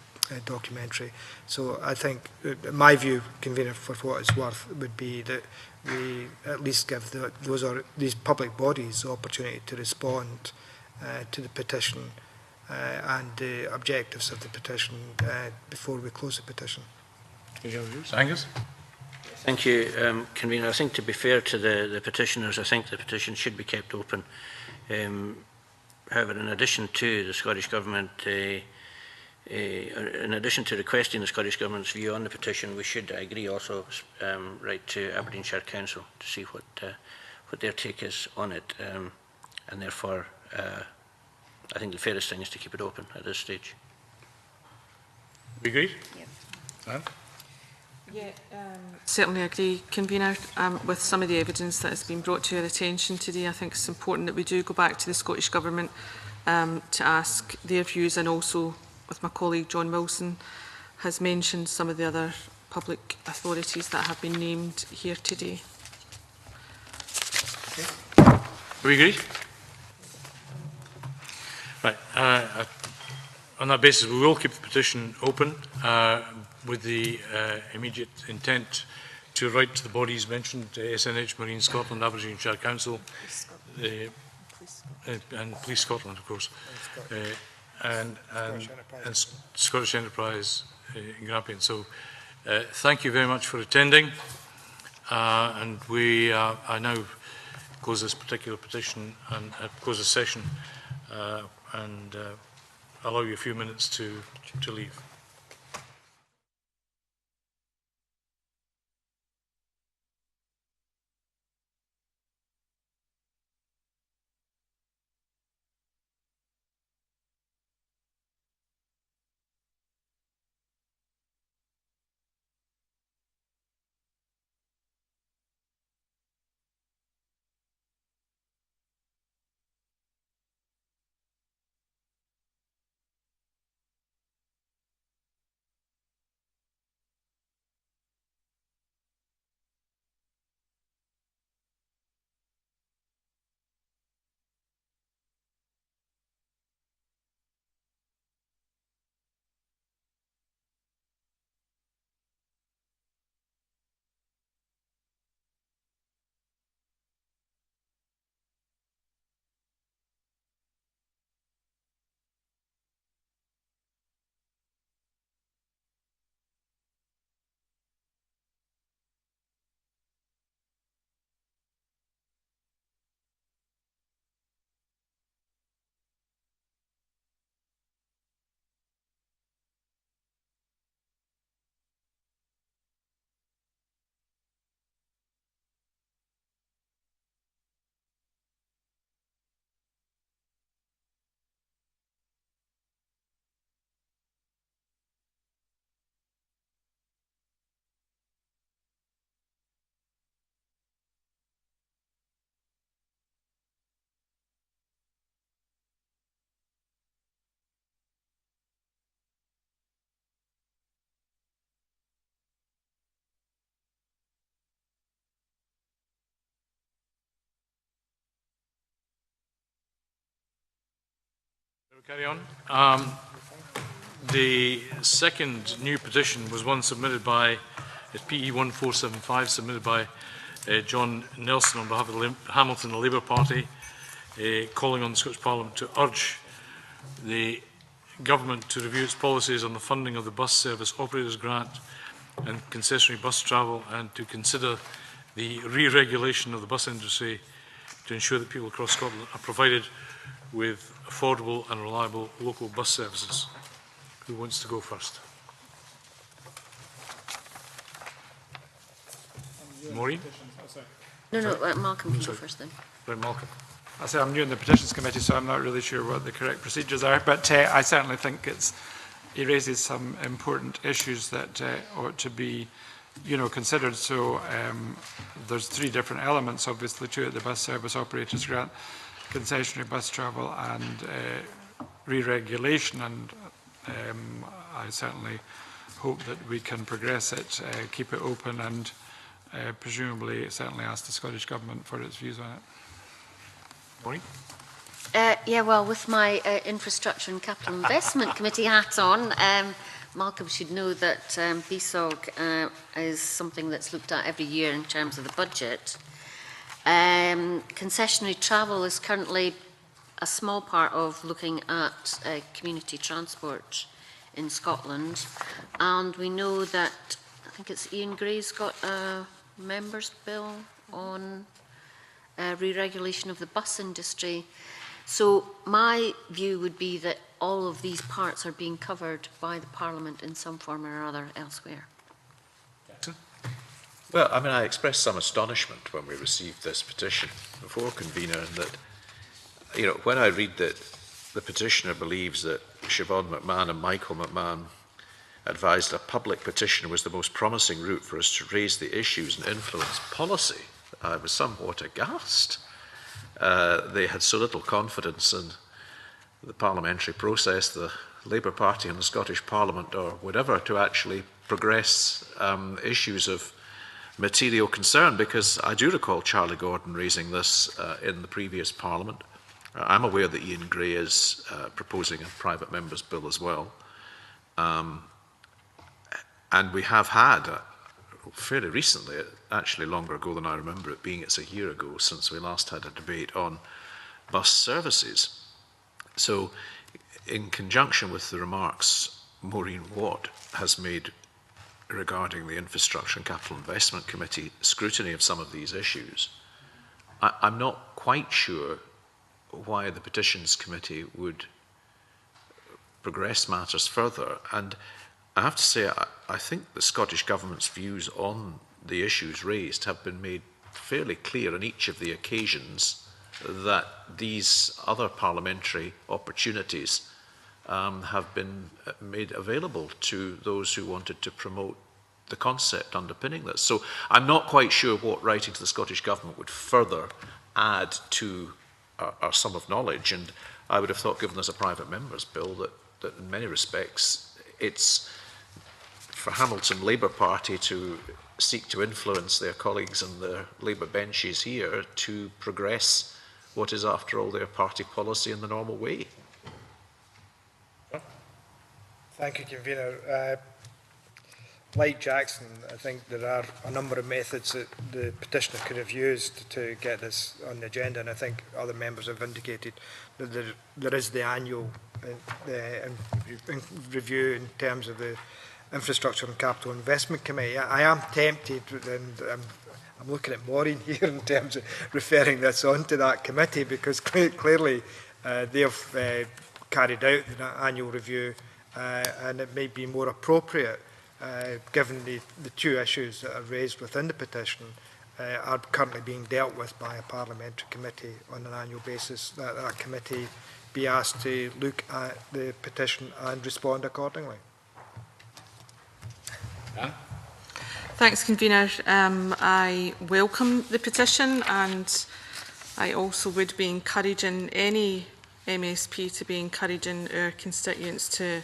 documentary. So I think my view, Convener, for what it's worth, would be that we at least give these public bodies the opportunity to respond to the petition and the objectives of the petition before we close the petition. Angus? Thank you, Convener. I think, to be fair to the petitioners, I think the petition should be kept open. However, in addition to the Scottish Government, in addition to requesting the Scottish Government's view on the petition, we should, I agree, also write to Aberdeenshire Council to see what their take is on it. And therefore, I think the fairest thing is to keep it open at this stage. We agree? Yep. Yeah, certainly agree, Convener, with some of the evidence that has been brought to our attention today. I think it's important that we do go back to the Scottish Government to ask their views, and also, with my colleague John Wilson, has mentioned some of the other public authorities that have been named here today. Do we agree? Right. On that basis, we will keep the petition open with the immediate intent to write to the bodies mentioned, SNH, Marine Scotland, Aberdeenshire Council, and Police Scotland, of course, and Scottish Enterprise in Grampian. So thank you very much for attending, and I now close this particular petition and close the session and allow you a few minutes to leave. Carry on. The second new petition was one submitted by PE 1475, submitted by John Nelson on behalf of the Hamilton Labour Party, calling on the Scottish Parliament to urge the government to review its policies on the funding of the bus service operators grant and concessionary bus travel, and to consider the re-regulation of the bus industry to ensure that people across Scotland are provided with affordable and reliable local bus services. Who wants to go first? Maureen? No, Malcolm can go first then. Right, Malcolm. I say I'm new in the Petitions Committee, so I'm not really sure what the correct procedures are, but I certainly think he raises some important issues that ought to be, considered. So there's three different elements, obviously, to it: the bus service operators grant, concessionary bus travel, and re-regulation. And I certainly hope that we can progress it, keep it open, and presumably certainly ask the Scottish Government for its views on it. Maureen? Yeah, well, with my Infrastructure and Capital Investment Committee hat on, Malcolm should know that BSOG is something that's looked at every year in terms of the budget. Concessionary travel is currently a small part of looking at community transport in Scotland, and we know that, I think it's Ian Gray's got a members' bill on re-regulation of the bus industry. So my view would be that all of these parts are being covered by the Parliament in some form or other elsewhere. Well, I mean, I expressed some astonishment when we received this petition before, Convener, and that, when I read that the petitioner believes that Siobhan McMahon and Michael McMahon advised a public petition was the most promising route for us to raise the issues and influence policy, I was somewhat aghast. They had so little confidence in the parliamentary process, the Labour Party and the Scottish Parliament, or whatever, to actually progress issues of material concern, because I do recall Charlie Gordon raising this in the previous Parliament. I'm aware that Ian Gray is proposing a private member's bill as well. And we have had, fairly recently, actually longer ago than I remember it being, it's a year ago since we last had a debate on bus services. So, in conjunction with the remarks Maureen Watt has made regarding the Infrastructure and Capital Investment Committee scrutiny of some of these issues, I'm not quite sure why the Petitions Committee would progress matters further. And I have to say, I think the Scottish Government's views on the issues raised have been made fairly clear on each of the occasions that these other parliamentary opportunities have been made available to those who wanted to promote the concept underpinning this. So I'm not quite sure what writing to the Scottish Government would further add to our sum of knowledge, and I would have thought, given there's a private member's bill, that in many respects it's for Hamilton Labour Party to seek to influence their colleagues and their Labour benches here to progress what is, after all, their party policy in the normal way. Thank you, Convener. Like Jackson, I think there are a number of methods that the petitioner could have used to get this on the agenda, and I think other members have indicated that there is the annual review in terms of the Infrastructure and Capital Investment Committee. I am tempted, and I'm looking at Maureen here in terms of referring this on to that committee, because clearly they have carried out the annual review, and it may be more appropriate, given the two issues that are raised within the petition are currently being dealt with by a parliamentary committee on an annual basis, that committee be asked to look at the petition and respond accordingly. Yeah. Thanks, Convener. I welcome the petition, and I also would be encouraging any MSP to be encouraging our constituents to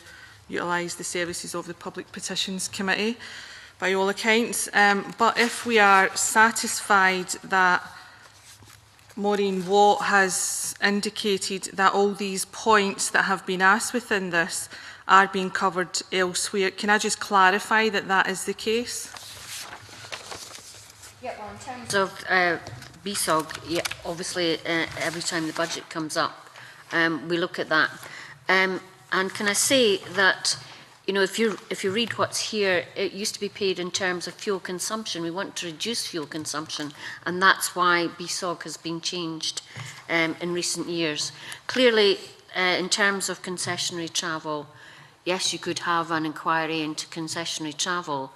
utilise the services of the Public Petitions Committee, by all accounts. But if we are satisfied that Maureen Watt has indicated that all these points that have been asked within this are being covered elsewhere. Can I just clarify that that is the case? Yeah, well, in terms of BSOG, yeah, obviously every time the budget comes up, we look at that. And can I say that, you know, if you read what's here, it used to be paid in terms of fuel consumption. We want to reduce fuel consumption, and that's why BSOG has been changed in recent years. Clearly, in terms of concessionary travel, yes, you could have an inquiry into concessionary travel.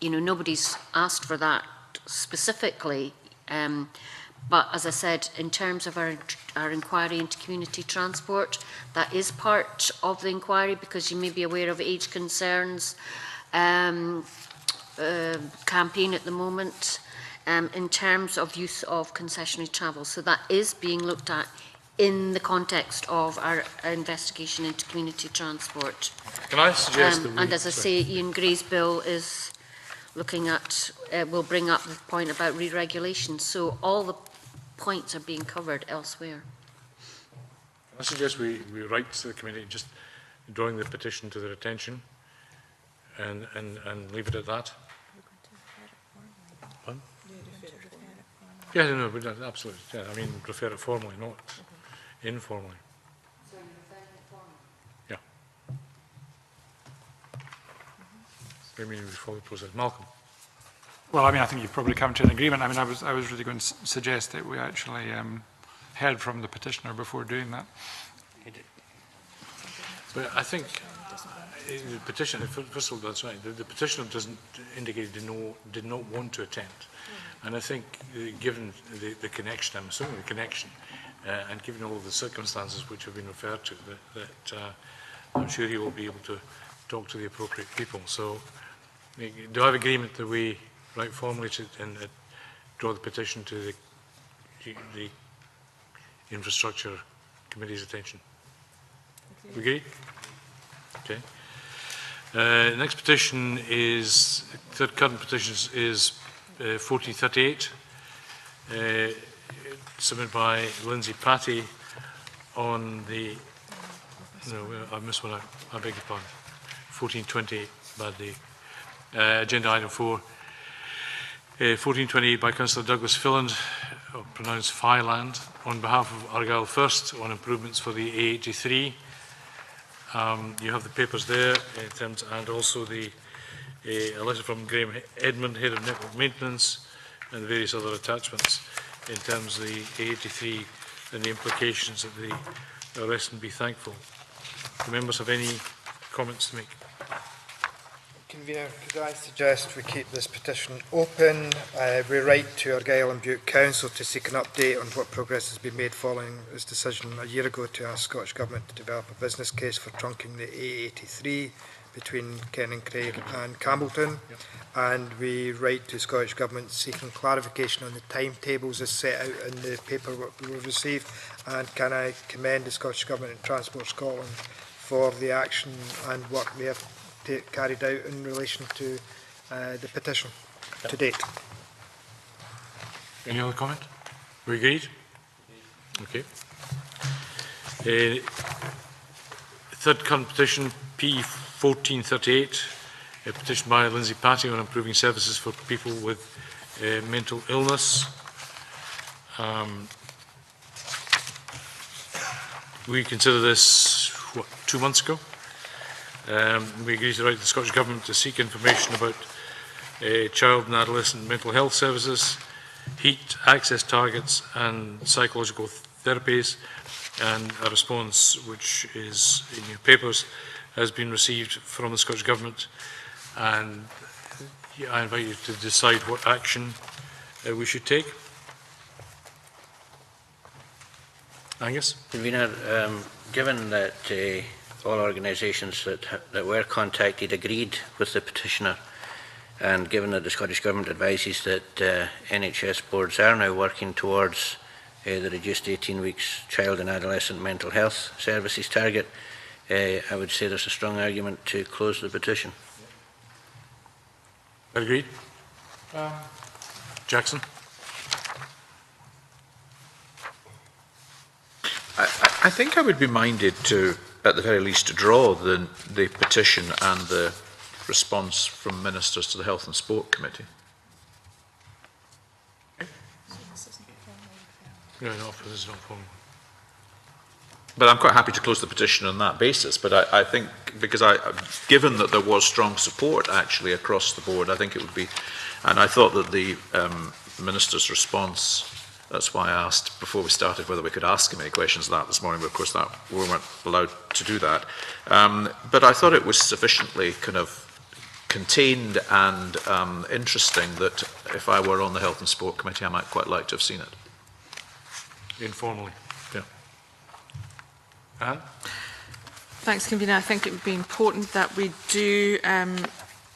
You know, nobody's asked for that specifically, but as I said, in terms of our inquiry into community transport, that is part of the inquiry, because you may be aware of age concerns campaign at the moment in terms of use of concessionary travel. So that is being looked at in the context of our investigation into community transport. Can I suggest that we... And as I say, Ian Gray's bill is looking at, will bring up the point about re-regulation. So all the points are being covered elsewhere. I suggest we write to the committee just drawing the petition to their attention and leave it at that. What? Yeah, no, but absolutely. Yeah, I mean, refer it formally, not informally. So you're referring it formally? Yeah. I mean, we follow the process. Malcolm. Well, I mean, I think you've probably come to an agreement. I mean, I was really going to suggest that we actually heard from the petitioner before doing that. But I think the petitioner, first of all, that's right. The petitioner doesn't indicate did not want to attend, and I think given the connection, I'm assuming the connection, and given all of the circumstances which have been referred to, that I'm sure he will be able to talk to the appropriate people. So, do I have agreement that we write formally to and draw the petition to the Infrastructure Committee's attention? Okay. Agreed? Okay. Next petition is, third current petition is 1438, submitted by Lindsay Patty on the, no, I missed one out, I beg your pardon, 1428, bad day. Agenda item 4, 1428 by Councillor Douglas Filland, pronounced Fireland, on behalf of Argyll First on improvements for the A83. You have the papers there in terms, and also a letter from Graham Edmund, Head of Network Maintenance, and the various other attachments in terms of the A83 and the implications of the arrest, and be thankful. Do members have any comments to make? Convener, could I suggest we keep this petition open? We write to Argyll and Bute Council to seek an update on what progress has been made following its decision a year ago to ask Scottish Government to develop a business case for trunking the A83 between Kennancraig and Campbelltown. Yep. And we write to Scottish Government seeking clarification on the timetables as set out in the paperwork we will receive. And can I commend the Scottish Government and Transport Scotland for the action and work they have carried out in relation to the petition to date. Any other comment? We agreed? Okay. Third current petition, P1438, a petition by Lindsay Patty on improving services for people with mental illness. We considered this, what, 2 months ago? We agreed to write to the Scottish Government to seek information about child and adolescent mental health services, heat access targets and psychological therapies, and a response which is in your papers has been received from the Scottish Government, and I invite you to decide what action we should take. Angus? Convener, given that all organisations that were contacted agreed with the petitioner, and given that the Scottish Government advises that NHS boards are now working towards the reduced 18 weeks child and adolescent mental health services target, I would say there's a strong argument to close the petition. Agreed. Jackson? I think I would be minded to, at the very least, to draw the petition and the response from ministers to the Health and Sport Committee. No, this is not formal. But I'm quite happy to close the petition on that basis. But I think, because given that there was strong support actually across the board, I think it would be, and I thought that the minister's response, that's why I asked before we started whether we could ask him any questions of that this morning, but of course we weren't allowed to do that. But I thought it was sufficiently kind of contained and interesting that if I were on the Health and Sport Committee, I might quite like to have seen it. Informally, yeah. Anne? Thanks, Convener. I think it would be important that we do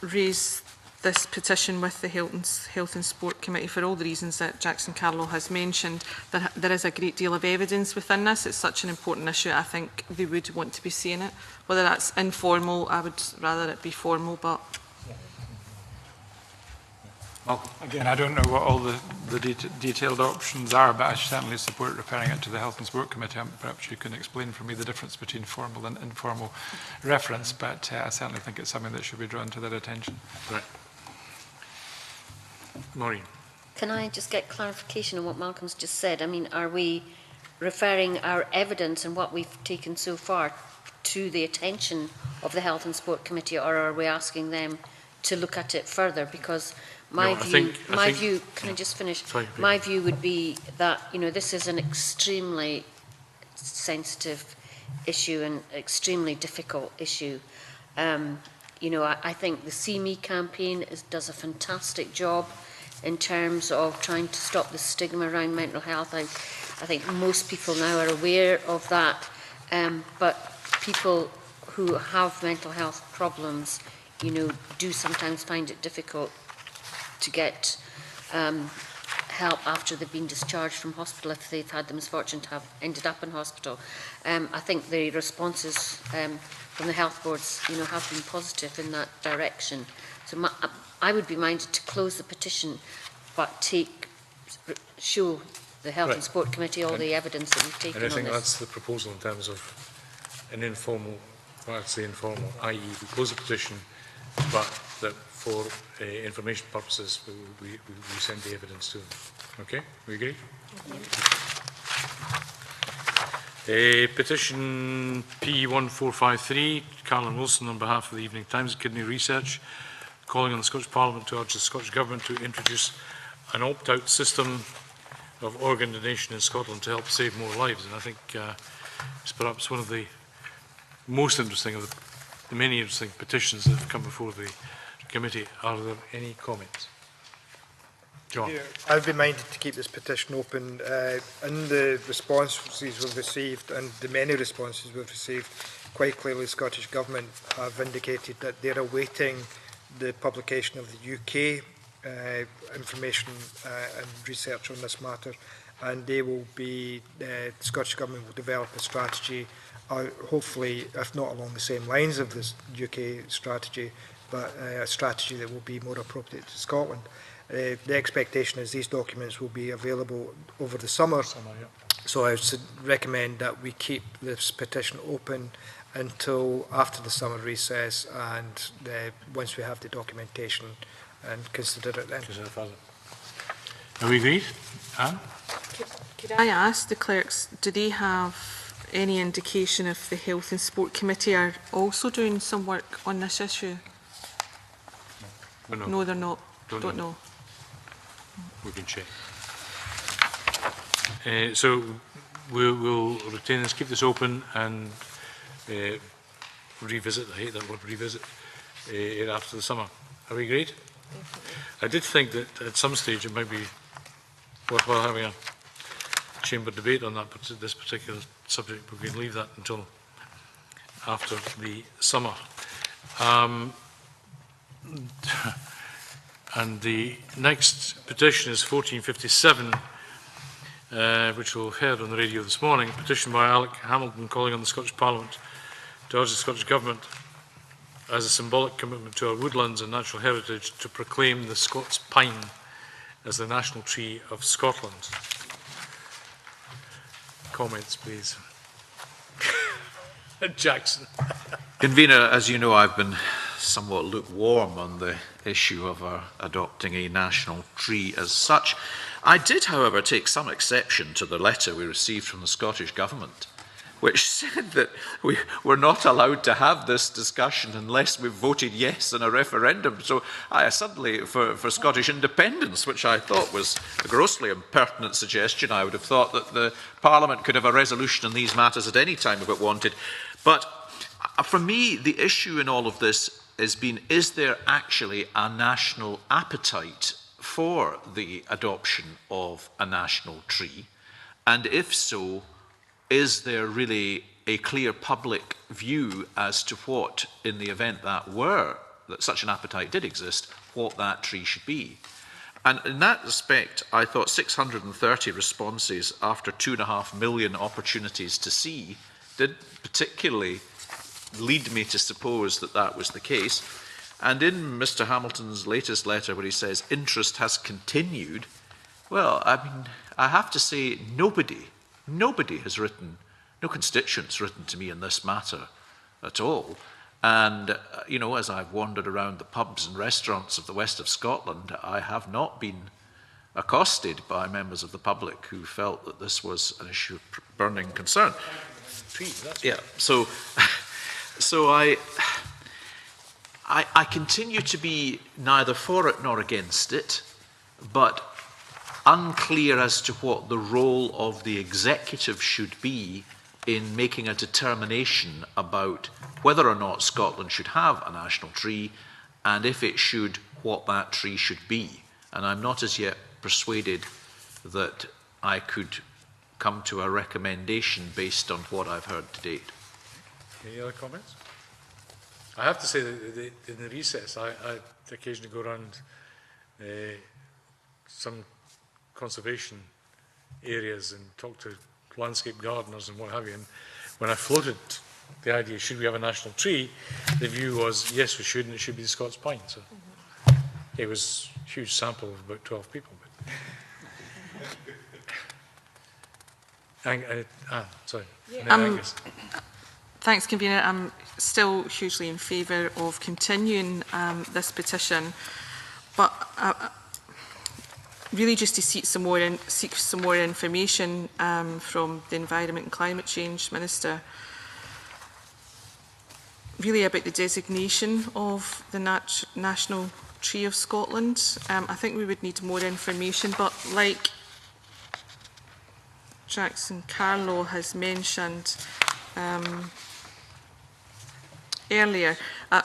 raise this petition with the Health and Sport Committee for all the reasons that Jackson Carlow has mentioned. There is a great deal of evidence within this. It's such an important issue. I think they would want to be seeing it. Whether that's informal, I would rather it be formal, but... Well, again, I don't know what all the detailed options are, but I certainly support referring it to the Health and Sport Committee. Perhaps you can explain for me the difference between formal and informal reference, but I certainly think it's something that should be drawn to their attention. Right. Maureen. Can I just get clarification on what Malcolm's just said? I mean, are we referring our evidence and what we've taken so far to the attention of the Health and Sport Committee, or are we asking them to look at it further? Because my view, can I just finish? Sorry, my view would be that, you know, this is an extremely sensitive issue and extremely difficult issue. You know, I think the See Me campaign does a fantastic job in terms of trying to stop the stigma around mental health. I think most people now are aware of that, but people who have mental health problems, you know, do sometimes find it difficult to get help after they've been discharged from hospital if they've had the misfortune to have ended up in hospital. I think the responses from the health boards, you know, have been positive in that direction. So I would be minded to close the petition, but show the Health and Sport Committee all the evidence that we've taken on this. And I think that's the proposal in terms of an informal, well, I'd say informal, i.e. we close the petition, but that for information purposes we send the evidence to them. Okay, we agree? Petition P1453, Carolyn Wilson on behalf of the Evening Times Kidney Research, calling on the Scottish Parliament to urge the Scottish Government to introduce an opt-out system of organ donation in Scotland to help save more lives. And I think it's perhaps one of the most interesting of the many interesting petitions that have come before the committee. Are there any comments? John. Yeah, I'd be minded to keep this petition open. In the responses we've received and the many responses we've received, quite clearly the Scottish Government have indicated that they're awaiting the publication of the UK information and research on this matter, and they will be, the Scottish Government will develop a strategy, hopefully if not along the same lines of this UK strategy, but a strategy that will be more appropriate to Scotland. The expectation is these documents will be available over the summer, so I would recommend that we keep this petition open until after the summer recess, and once we have the documentation, and consider it then. Are we agreed? Anne? Could I ask the clerks, do they have any indication if the Health and Sport Committee are also doing some work on this issue? No, they're not. Don't know. We can check. So we'll retain this, keep this open, and revisit, I hate that word, revisit, it after the summer. Are we agreed? I did think that at some stage it might be worthwhile having a chamber debate on that, this particular subject. We can leave that until after the summer. And the next petition is 1457, which we'll have heard on the radio this morning. A petition by Alec Hamilton calling on the Scottish Parliament to urge the Scottish Government, as a symbolic commitment to our woodlands and natural heritage, to proclaim the Scots pine as the national tree of Scotland. Comments, please. Jackson. Convener, as you know, I've been somewhat lukewarm on the issue of adopting a national tree as such. I did, however, take some exception to the letter we received from the Scottish Government, which said that we were not allowed to have this discussion unless we voted yes in a referendum. So I suddenly, for Scottish independence, which I thought was a grossly impertinent suggestion, I would have thought that the Parliament could have a resolution on these matters at any time if it wanted. But for me, the issue in all of this has been, is there actually a national appetite for the adoption of a national tree? And if so, is there really a clear public view as to what, in the event that such an appetite did exist, what that tree should be? And in that respect, I thought 630 responses after 2.5 million opportunities to see did particularly lead me to suppose that that was the case. And in Mr. Hamilton's latest letter, where he says interest has continued, well, I mean, I have to say nobody has written, no constituent's written to me in this matter at all. And, you know, as I've wandered around the pubs and restaurants of the west of Scotland, I have not been accosted by members of the public who felt that this was an issue of burning concern. Yeah, so I continue to be neither for it nor against it, but unclear as to what the role of the executive should be in making a determination about whether or not Scotland should have a national tree, and if it should, what that tree should be. And I'm not as yet persuaded that I could come to a recommendation based on what I've heard to date. Any other comments? I have to say that in the recess, I occasionally go around some conservation areas and talk to landscape gardeners and what have you. And when I floated the idea, should we have a national tree, the view was, yes, we should, and it should be the Scots pine. So it was a huge sample of about 12 people. But sorry. Thanks, Convener. I'm still hugely in favour of continuing this petition, but really just to seek some more information from the Environment and Climate Change Minister, really about the designation of the National Tree of Scotland. I think we would need more information, but like Jackson Carlow has mentioned earlier, I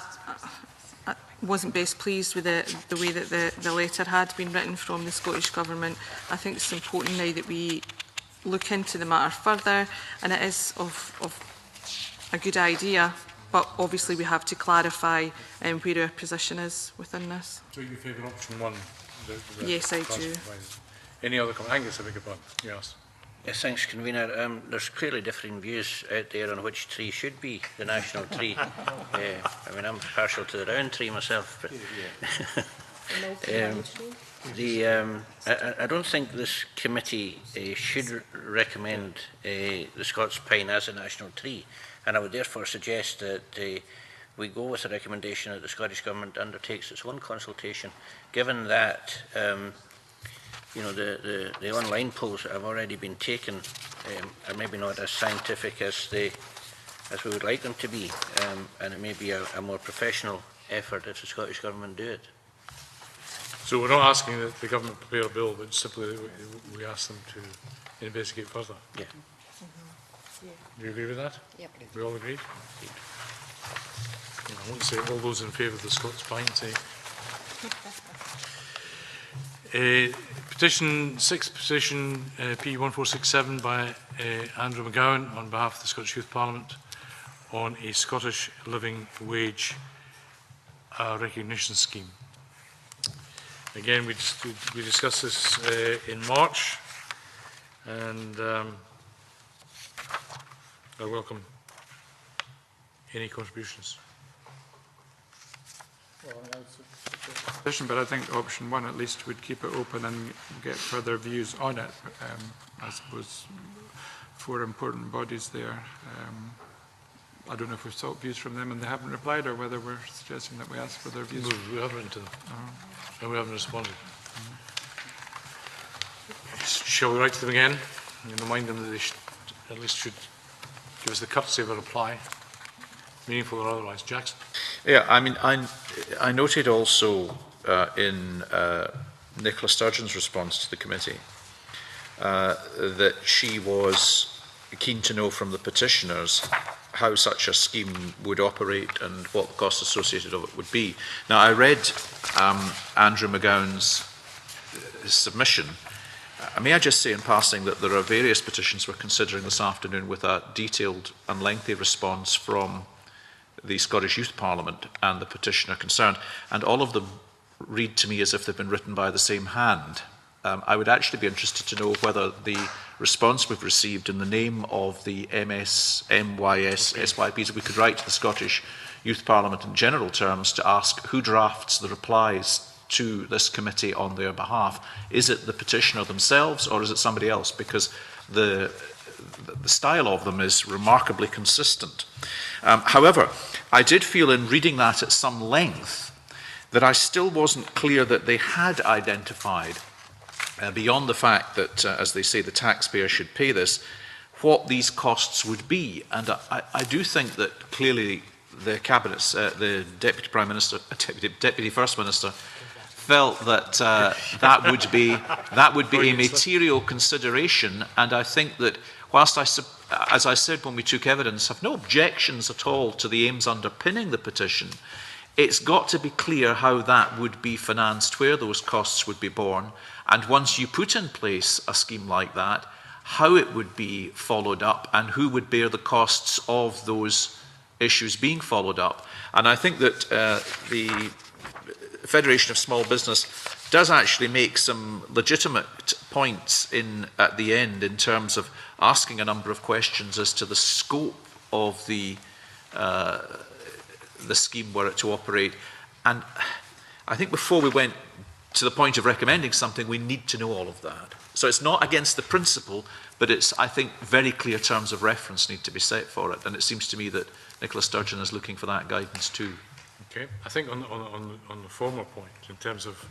wasn't best pleased with the way that the letter had been written from the Scottish Government. I think it's important now that we look into the matter further, and it is of a good idea, but obviously we have to clarify where our position is within this. So you favour option one? Yes, I do. Any other comments? Angus, I beg your pardon. Yes. Yes, thanks, Convener. There's clearly differing views out there on which tree should be the national tree. I mean, I'm partial to the round tree myself. But I don't think this committee should recommend the Scots pine as a national tree, and I would therefore suggest that we go with a recommendation that the Scottish Government undertakes its own consultation, given that you know, the online polls that have already been taken are maybe not as scientific as we would like them to be, and it may be a more professional effort if the Scottish Government do it. So we're not asking that the government prepare a bill, but simply that we ask them to investigate further. Yeah. Do you agree with that? Yep. We all agree? I won't say all those in favour of the Scots pine say. Petition 6, petition P1467 by Andrew McGowan on behalf of the Scottish Youth Parliament on a Scottish living wage recognition scheme. Again, we discussed this in March, and I welcome any contributions. But I think option one at least would keep it open and get further views on it. I suppose 4 important bodies there. I don't know if we've sought views from them and they haven't replied, or whether we're suggesting that we ask for their views. We have written to them, and we haven't responded. Shall we write to them again and remind them that they at least should give us the courtesy of a reply, meaningful or otherwise? Jackson? Yeah, I mean, I noted also in Nicola Sturgeon's response to the committee that she was keen to know from the petitioners how such a scheme would operate and what the costs associated of it would be. Now, I read Andrew McGowan's submission. May I just say in passing that there are various petitions we're considering this afternoon with a detailed and lengthy response from the Scottish Youth Parliament and the petitioner concerned, and all of them read to me as if they've been written by the same hand. I would actually be interested to know whether the response we've received in the name of the MYS, SYPs, we could write to the Scottish Youth Parliament in general terms to ask who drafts the replies to this committee on their behalf. Is it the petitioner themselves or is it somebody else? Because the style of them is remarkably consistent. However, I did feel in reading that at some length that I still wasn't clear that they had identified, beyond the fact that, as they say, the taxpayer should pay this, what these costs would be. And I do think that clearly the Cabinet, the Deputy Prime Minister, Deputy First Minister, felt that that would be a material consideration. And I think that whilst as I said when we took evidence, have no objections at all to the aims underpinning the petition, it's got to be clear how that would be financed, where those costs would be borne, and once you put in place a scheme like that, how it would be followed up and who would bear the costs of those issues being followed up. And I think that the Federation of Small Business does actually make some legitimate points at the end in terms of asking a number of questions as to the scope of the scheme were it to operate. And I think before we went to the point of recommending something, we need to know all of that. So it's not against the principle, but it's, I think, very clear terms of reference need to be set for it. And it seems to me that Nicola Sturgeon is looking for that guidance too. Okay. I think on the former point, in terms of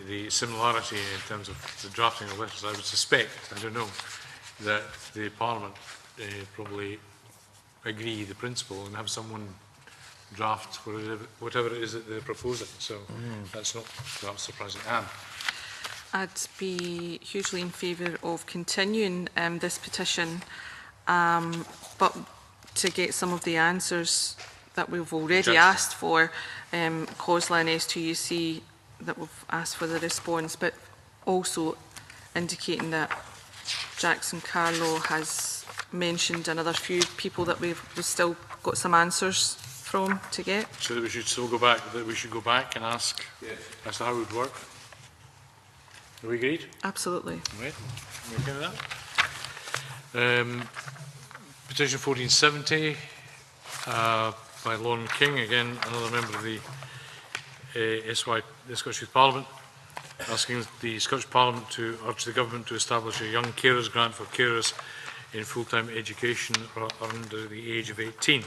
the similarity in terms of the drafting of letters, I would suspect, I don't know, that the Parliament probably agree the principle and have someone draft whatever it is that they're proposing. So that's not perhaps surprising. Anne? I'd be hugely in favour of continuing this petition, but to get some of the answers that we've already asked for, COSLA and S2UC, that we've asked for the response, but also indicating that Jackson Carlo has mentioned another few people that we've still got some answers from to get. So that we should still go back, that we should go back and ask as to how it would work. Are we agreed? Absolutely. Right. Are we okay with that? Petition 1470 by Lauren King, again another member of the Scottish Youth Parliament, asking the Scottish Parliament to urge the Government to establish a young carers grant for carers in full-time education or under the age of 18.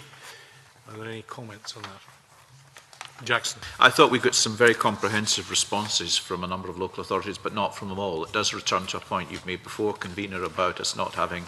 Are there any comments on that? Jackson. I thought we got some very comprehensive responses from a number of local authorities, but not from them all. It does return to a point you've made before, Convener, about us not having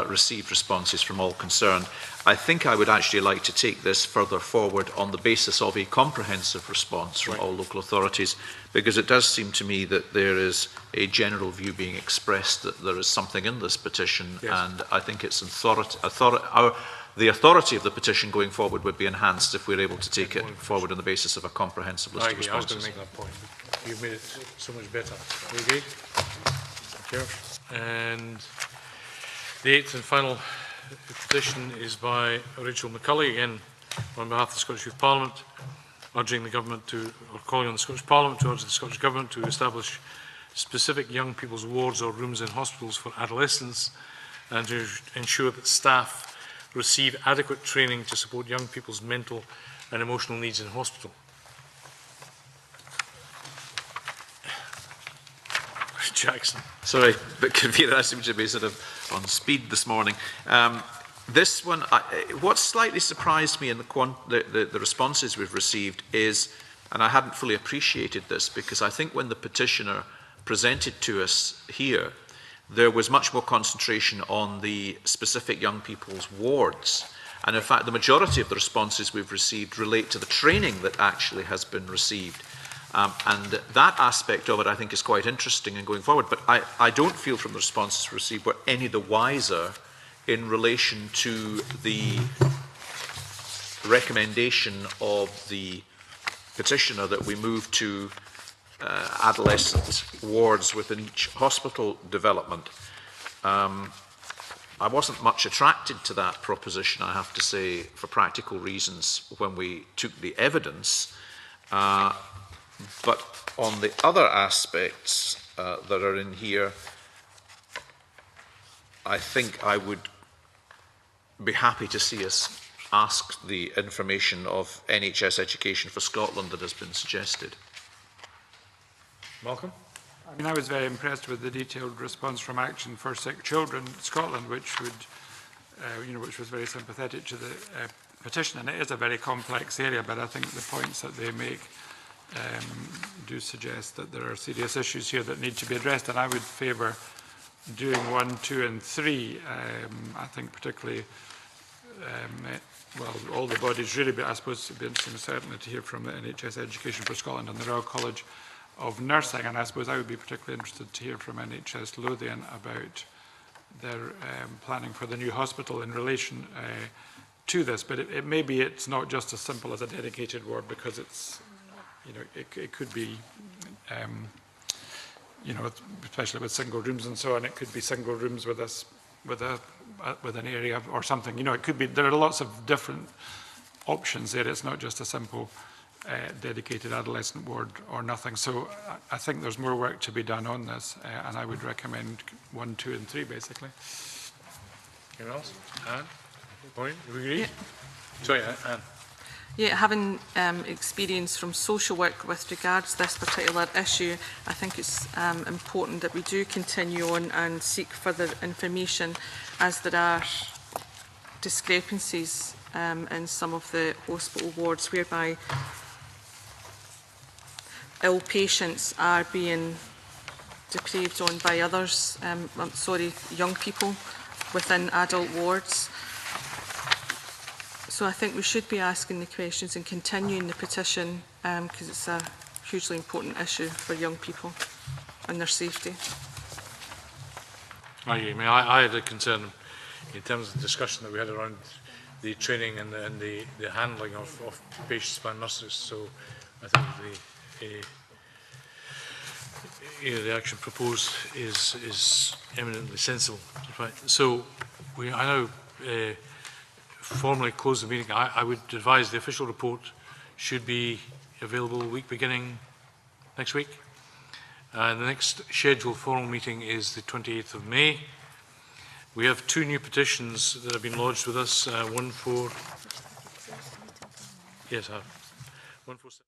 received responses from all concerned. I think I would actually like to take this further forward on the basis of a comprehensive response from all local authorities, because it does seem to me that there is a general view being expressed that there is something in this petition, and I think it's the authority of the petition going forward would be enhanced if we're able to take it forward on the basis of a comprehensive list of responses. I was going to make that point, but you've made it so much better. Are you agreed? Thank you. And the eighth and final petition is by Rachel McCulley, again on behalf of the Scottish Youth Parliament, urging the Government to, or calling on the Scottish Parliament to urge the Scottish Government to establish specific young people's wards or rooms in hospitals for adolescents and to ensure that staff receive adequate training to support young people's mental and emotional needs in hospital. Jackson. Sorry, but Convener, I seem to be sort of on speed this morning. This one, what slightly surprised me in the responses we've received is, and I hadn't fully appreciated this, because I think when the petitioner presented to us here, there was much more concentration on the specific young people's wards. And in fact, the majority of the responses we've received relate to the training that actually has been received. And that aspect of it, I think, is quite interesting in going forward. But I don't feel from the responses received we're any the wiser in relation to the recommendation of the petitioner that we move to adolescent wards within each hospital development. I wasn't much attracted to that proposition, I have to say, for practical reasons when we took the evidence. But on the other aspects that are in here, I think I would be happy to see us ask the information of NHS Education for Scotland that has been suggested. Malcolm? I mean, I was very impressed with the detailed response from Action for Sick Children Scotland, which would, which was very sympathetic to the petition. And it is a very complex area, but I think the points that they make do suggest that there are serious issues here that need to be addressed. And I would favour doing 1, 2 and 3. I think particularly, well, all the bodies really, but I suppose it would be interesting certainly to hear from the NHS Education for Scotland and the Royal College of Nursing, and I suppose I would be particularly interested to hear from NHS Lothian about their planning for the new hospital in relation to this. But it may be it's not just as simple as a dedicated ward, because it's, it could be, especially with single rooms and so on, it could be single rooms with us, with an area or something. It could be, there are lots of different options there. It's not just a simple dedicated adolescent ward or nothing. So I think there's more work to be done on this, and I would recommend 1, 2 and 3 basically. Anyone else? Anne? Maureen, do we agree? Yeah. Sorry, Anne. Yeah, having experience from social work with regards to this particular issue, I think it's important that we do continue on and seek further information, as there are discrepancies in some of the hospital wards whereby ill patients are being depraved on by others, young people within adult wards. So I think we should be asking the questions and continuing the petition, because it's a hugely important issue for young people and their safety. I had a concern in terms of the discussion that we had around the training and the handling of patients by nurses. So I think the action proposed is eminently sensible. So I now formally close the meeting. I would advise the official report should be available week beginning next week. The next scheduled formal meeting is the 28th of May. We have 2 new petitions that have been lodged with us. One for... Yes, I have. 147.